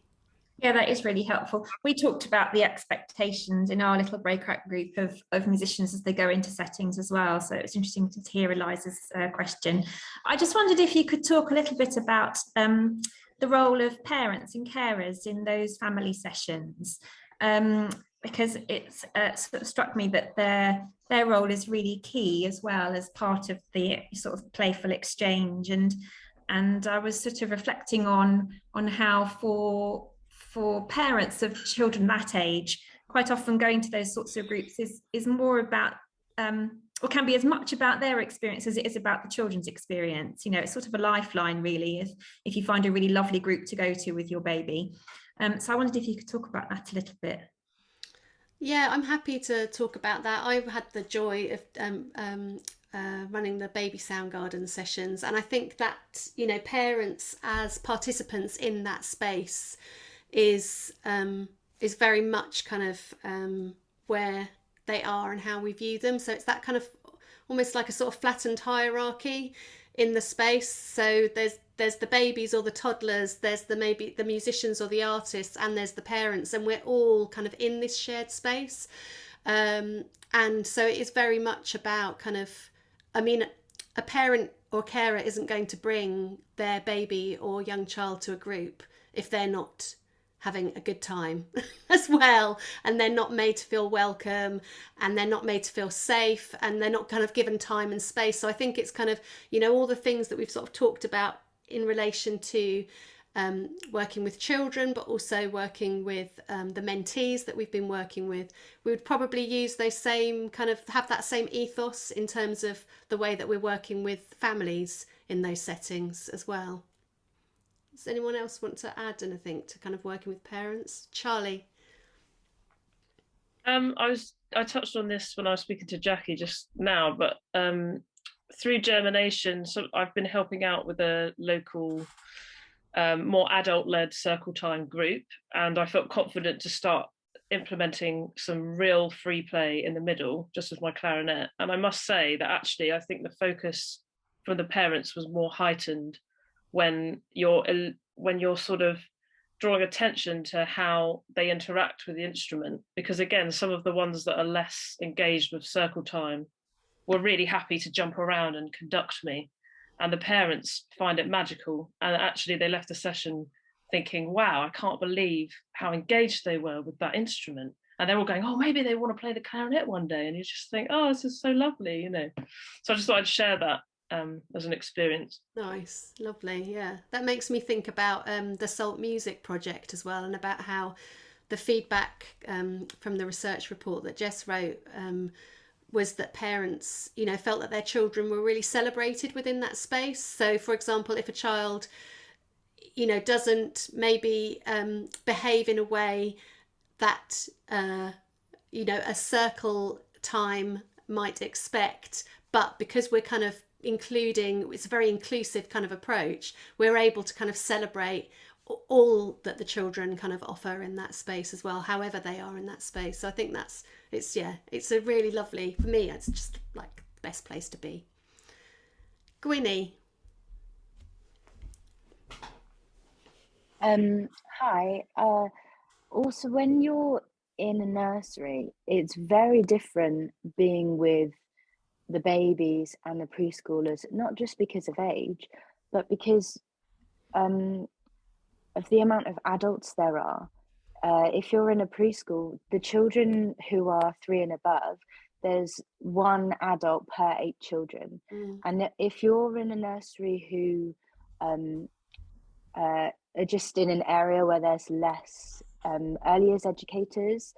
Yeah, that is really helpful. We talked about the expectations in our little breakout group of musicians as they go into settings as well. So it's interesting to hear Eliza's question. I just wondered if you could talk a little bit about the role of parents and carers in those family sessions. Because it's sort of struck me that their role is really key as well as part of the sort of playful exchange, and I was sort of reflecting on how for parents of children that age, quite often going to those sorts of groups is more about or can be as much about their experience as it is about the children's experience. You know, it's sort of a lifeline really if you find a really lovely group to go to with your baby. So I wondered if you could talk about that a little bit. Yeah, I'm happy to talk about that. I've had the joy of running the baby sound garden sessions, and I think that, you know, parents as participants in that space is very much kind of where they are and how we view them. So it's that kind of almost like a sort of flattened hierarchy. in the space. So there's the babies or the toddlers, there's maybe the musicians or the artists, and there's the parents, and we're all kind of in this shared space. And so it is very much about kind of, I mean, a parent or carer isn't going to bring their baby or young child to a group if they're not having a good time as well, and they're not made to feel welcome, and they're not made to feel safe, and they're not kind of given time and space. So I think it's kind of, you know, all the things that we've sort of talked about in relation to working with children, but also working with the mentees that we've been working with. We would probably use those same kind of, have that same ethos in terms of the way that we're working with families in those settings as well. Does anyone else want to add anything to kind of working with parents? Charlie? I touched on this when I was speaking to Jackie just now, but through Germination, so I've been helping out with a local more adult-led circle time group, and I felt confident to start implementing some real free play in the middle, just with my clarinet. And I must say that actually I think the focus from the parents was more heightened when you're sort of drawing attention to how they interact with the instrument, because again, some of the ones that are less engaged with circle time were really happy to jump around and conduct me, and the parents find it magical, and actually they left the session thinking, wow, I can't believe how engaged they were with that instrument. And they're all going, oh, maybe they want to play the clarinet one day. And you just think, oh, this is so lovely, you know. So I just thought I'd share that as an experience. Nice, lovely, yeah. That makes me think about the Salt Music project as well, and about how the feedback from the research report that Jess wrote was that parents, you know, felt that their children were really celebrated within that space. So, for example, if a child, you know, doesn't maybe behave in a way that, you know, a circle time might expect, but because we're kind of including, it's a very inclusive kind of approach, we're able to kind of celebrate all that the children kind of offer in that space as well, however they are in that space. So I think it's a really lovely, for me, it's just like the best place to be. Gwynnie? Hi. Also, when you're in a nursery, it's very different being with the babies and the preschoolers, not just because of age, but because of the amount of adults there are. If you're in a preschool, the children who are 3 and above, there's 1 adult per 8 children. And if you're in a nursery who are just in an area where there's less early years educators,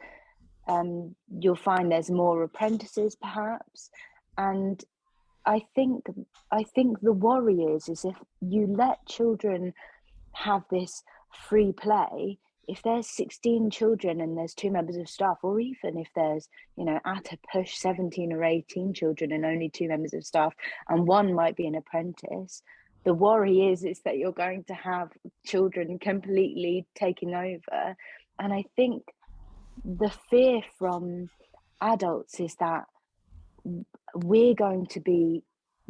you'll find there's more apprentices perhaps. And I think the worry is if you let children have this free play, if there's 16 children and there's 2 members of staff, or even if there's, you know, at a push 17 or 18 children and only 2 members of staff, and 1 might be an apprentice, the worry is that you're going to have children completely taking over. And I think the fear from adults is that we're going to be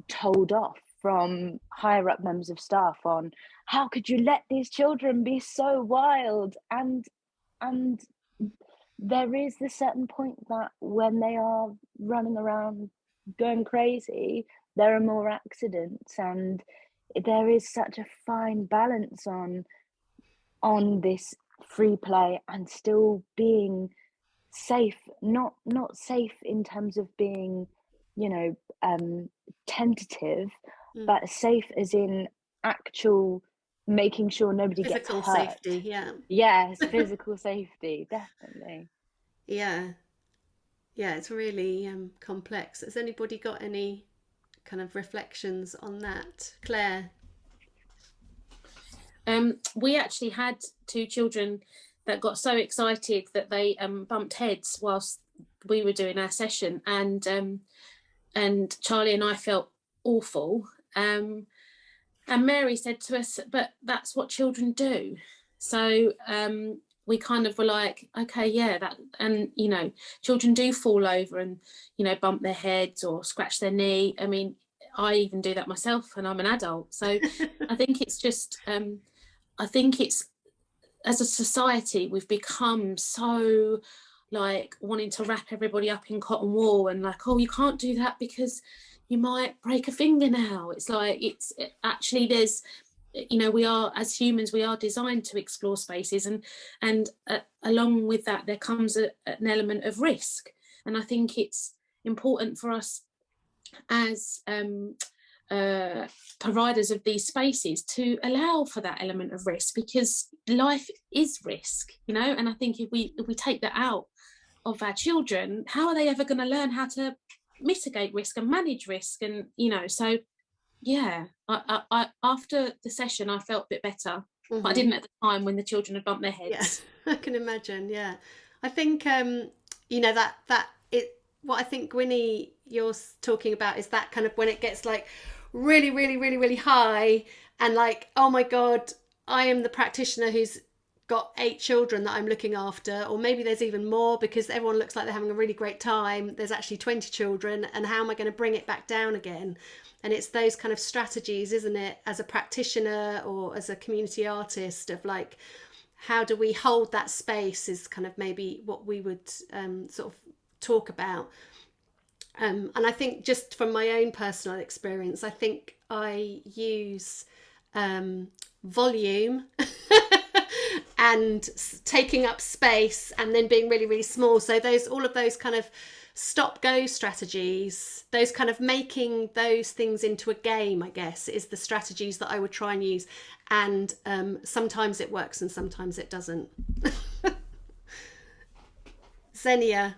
told off from higher up members of staff on how could you let these children be so wild, and there is a certain point that when they are running around going crazy, there are more accidents, and there is such a fine balance on this free play and still being safe, not safe in terms of being, you know, tentative, but safe as in actual making sure nobody physical gets hurt. Safety, yeah. Yes, physical safety, definitely. Yeah, it's really complex. Has anybody got any kind of reflections on that? Claire? We actually had 2 children that got so excited that they bumped heads whilst we were doing our session, and Charlie and I felt awful. And Mary said to us, but that's what children do. So we kind of were like, okay, yeah, that, and you know, children do fall over and, you know, bump their heads or scratch their knee. I mean, I even do that myself, and I'm an adult. So I think it's just, I think it's, as a society, we've become so like wanting to wrap everybody up in cotton wool and like, oh, you can't do that because you might break a fingernail. It's like, it's actually, there's, you know, we are, as humans, we are designed to explore spaces, and along with that there comes an element of risk. And I think it's important for us as providers of these spaces to allow for that element of risk, because life is risk, you know. And I think if we take that out of our children, how are they ever going to learn how to mitigate risk and manage risk? And, you know, so yeah, I after the session I felt a bit better, but I didn't at the time when the children had bumped their heads. Yeah, I can imagine. Yeah, I think you know, that it, what I think, Gwynnie, you're talking about is that kind of when it gets like really, really, really, really high, and like, oh my God, I am the practitioner who's got 8 children that I'm looking after, or maybe there's even more because everyone looks like they're having a really great time. There's actually 20 children, and how am I going to bring it back down again? And it's those kind of strategies, isn't it, as a practitioner or as a community artist, of like, how do we hold that space is kind of maybe what we would sort of talk about. And I think just from my own personal experience, I think I use volume and taking up space and then being really, really small. So those, all of those kind of stop-go strategies, those kind of making those things into a game, I guess, is the strategies that I would try and use. And sometimes it works and sometimes it doesn't. Xenia.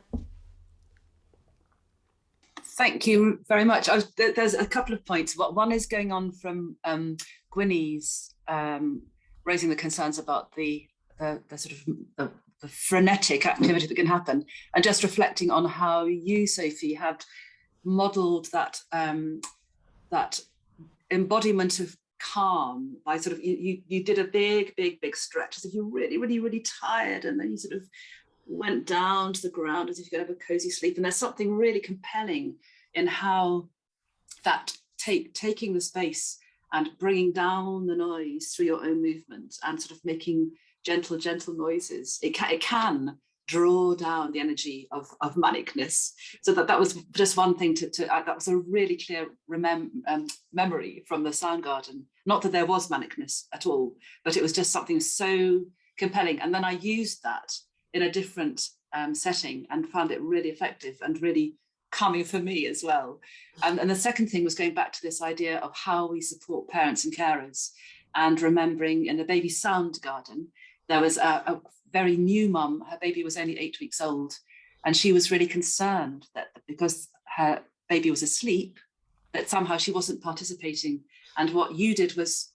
Thank you very much. There's a couple of points. One is going on from Gwynnie's raising the concerns about the sort of the frenetic activity that can happen, and just reflecting on how you, Sophie, had modelled that that embodiment of calm by sort of, you did a big stretch as if you're really, really, really tired, and then you sort of went down to the ground as if you could have a cozy sleep. And there's something really compelling in how that taking the space and bringing down the noise through your own movement and sort of making gentle noises, it can draw down the energy of manicness. So that was just one thing to that was a really clear memory from the sound garden. Not that there was manicness at all, but it was just something so compelling. And then I used that in a different setting and found it really effective and really calming for me as well. And the second thing was going back to this idea of how we support parents and carers, and remembering in the baby sound garden, there was a very new mum. Her baby was only 8 weeks old, and she was really concerned that because her baby was asleep, that somehow she wasn't participating. And what you did was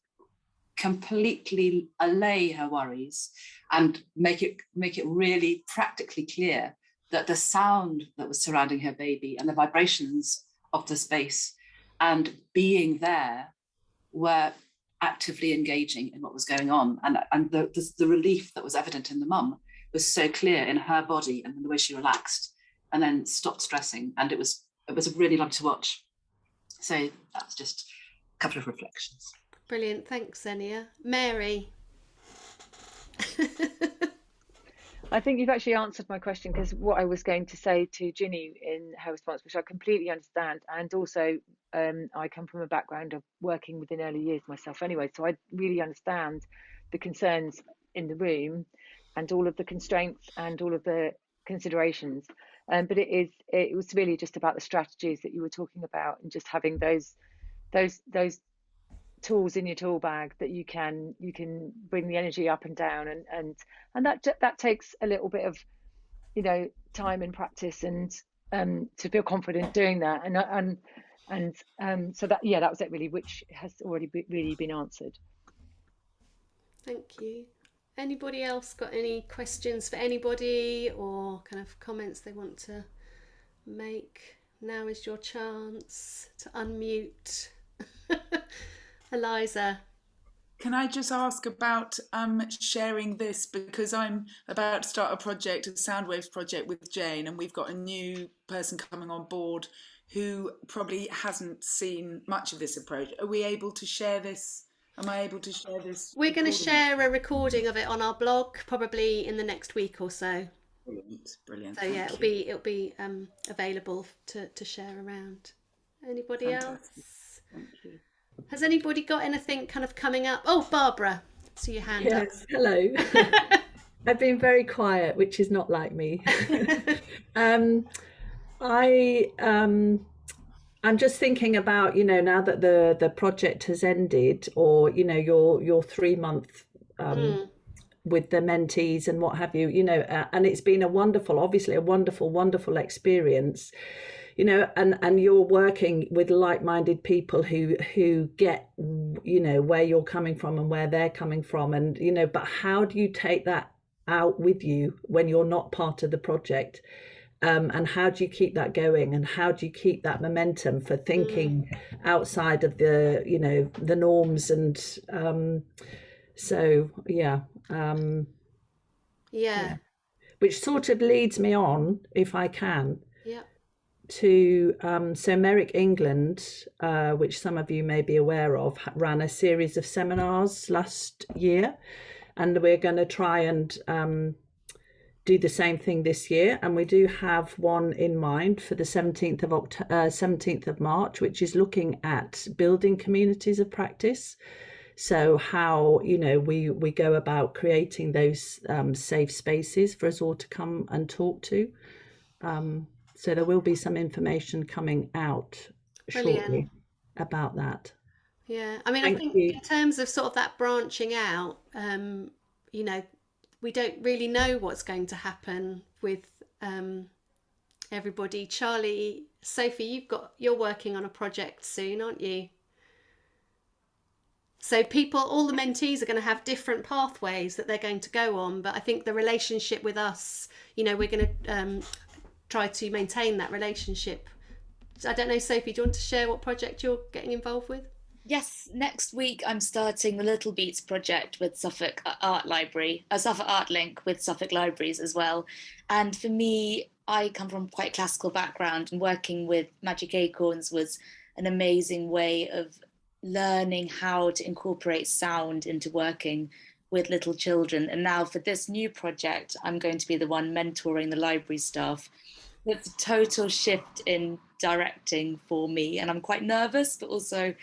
completely allay her worries and make it really practically clear that the sound that was surrounding her baby and the vibrations of the space and being there were actively engaging in what was going on. And the relief that was evident in the mum was so clear in her body and the way she relaxed and then stopped stressing. And it was really lovely to watch. So that's just a couple of reflections. Brilliant. Thanks, Xenia. Mary. I think you've actually answered my question, because what I was going to say to Ginny in her response, which I completely understand, and also I come from a background of working within early years myself anyway, so I really understand the concerns in the room and all of the constraints and all of the considerations. But it was really just about the strategies that you were talking about, and just having those tools in your tool bag that you can bring the energy up and down, and that takes a little bit of, you know, time and practice, and to feel confident doing that, and so that was it really, which has already really been answered. Thank you. Anybody else got any questions for anybody, or kind of comments they want to make? Now is your chance to unmute. Eliza. Can I just ask about sharing this, because I'm about to start a project, a Soundwaves project with Jane, and we've got a new person coming on board who probably hasn't seen much of this approach, are we able to share this? Am I able to share this? We're going to share a recording of it on our blog probably in the next week or so. Brilliant. So yeah, it'll be available to share around. Anybody Fantastic. else? Thank you. Has anybody got anything kind of coming up? Oh, Barbara, see your hand up. Yes, hello. I've been very quiet, which is not like me. I'm just thinking about, now that the project has ended, or your 3-month with the mentees and what have you, and it's been obviously a wonderful experience, and you're working with like-minded people who get where you're coming from and where they're coming from, and but how do you take that out with you when you're not part of the project? And how do you keep that going, and how do you keep that momentum for thinking outside of the norms? And which sort of leads me on, if I can, to so Merrick England, which some of you may be aware of, ran a series of seminars last year, and we're going to try and do the same thing this year, and we do have one in mind for the 17th of March, which is looking at building communities of practice. So how we go about creating those safe spaces for us all to come and talk to. So there will be some information coming out shortly about that. Yeah, I mean, I think in terms of sort of that branching out, we don't really know what's going to happen with everybody. Charlie, Sophie, you're working on a project soon, aren't you? So all the mentees are going to have different pathways that they're going to go on, but I think the relationship with us, we're going to try to maintain that relationship. So I don't know, Sophie, do you want to share what project you're getting involved with? Yes, next week I'm starting the Little Beats project with Suffolk Art Library, Suffolk Art Link with Suffolk Libraries as well. And for me, I come from quite a classical background, and working with Magic Acorns was an amazing way of learning how to incorporate sound into working with little children. And now for this new project, I'm going to be the one mentoring the library staff. It's a total shift in directing for me, and I'm quite nervous, but also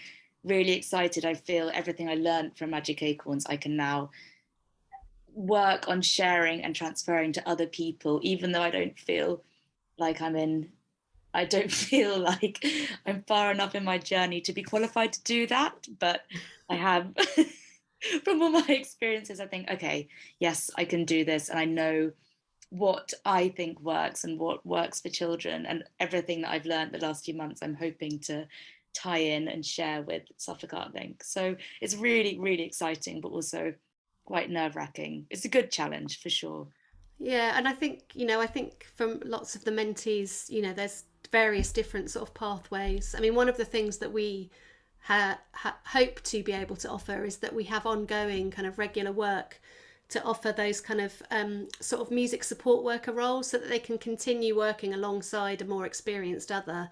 really excited. I feel everything I learned from Magic Acorns I can now work on sharing and transferring to other people, even though I don't feel like I'm far enough in my journey to be qualified to do that, but I have. From all my experiences, I think, okay, yes, I can do this, and I know what I think works and what works for children, and everything that I've learned the last few months I'm hoping to tie in and share with Suffolk Art Link. So it's really, really exciting, but also quite nerve-wracking. It's a good challenge for sure. Yeah, and I think from lots of the mentees, there's various different sort of pathways. I mean, one of the things that we hope to be able to offer is that we have ongoing kind of regular work to offer those kind of sort of music support worker roles, so that they can continue working alongside a more experienced other,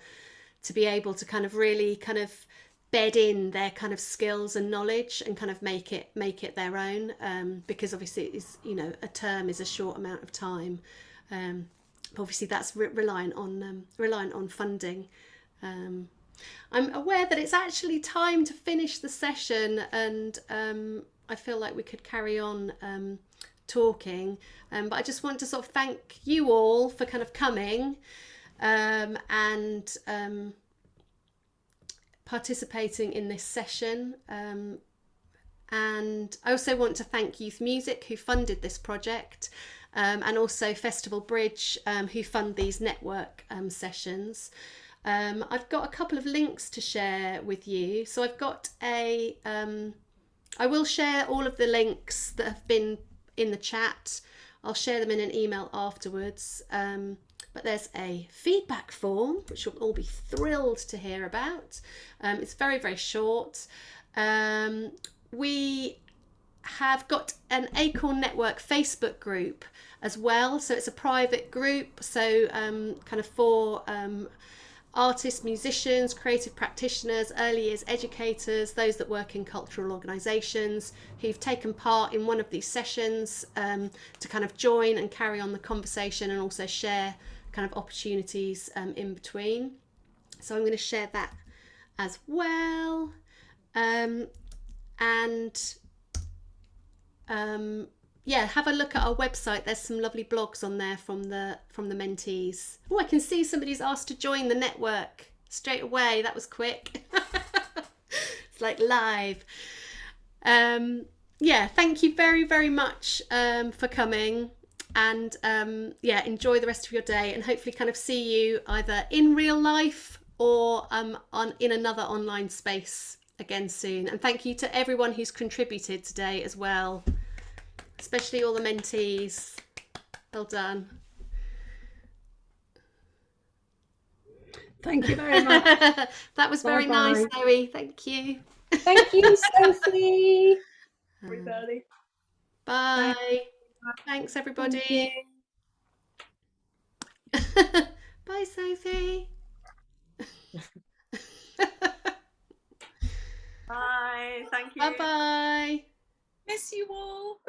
to be able to kind of really kind of bed in their kind of skills and knowledge and kind of make it their own, because obviously it is, a term is a short amount of time. Obviously that's reliant on funding. I'm aware that it's actually time to finish the session, and I feel like we could carry on talking, but I just want to sort of thank you all for kind of coming and participating in this session, and I also want to thank Youth Music, who funded this project, and also Festival Bridge, who fund these network sessions. I've got a couple of links to share with you. So I've got I will share all of the links that have been in the chat. I'll share them in an email afterwards. But there's a feedback form, which you'll all be thrilled to hear about. It's very, very short. We have got an Acorn Network Facebook group as well. So it's a private group. So kind of for artists, musicians, creative practitioners, early years educators, those that work in cultural organisations who've taken part in one of these sessions to kind of join and carry on the conversation and also share kind of opportunities in between. So I'm going to share that as well. Yeah, have a look at our website. There's some lovely blogs on there from the mentees. Oh, I can see somebody's asked to join the network straight away. That was quick. It's like live. Yeah, thank you very, very much for coming, and yeah, enjoy the rest of your day, and hopefully kind of see you either in real life or in another online space again soon. And thank you to everyone who's contributed today as well, especially all the mentees. Well done. Thank you very much. That was very nice, Zoe. Thank you. Thank you, Sophie. Everybody. Bye. Thanks, everybody. Bye, Sophie. Bye. Thank you. Bye-bye. Miss you all.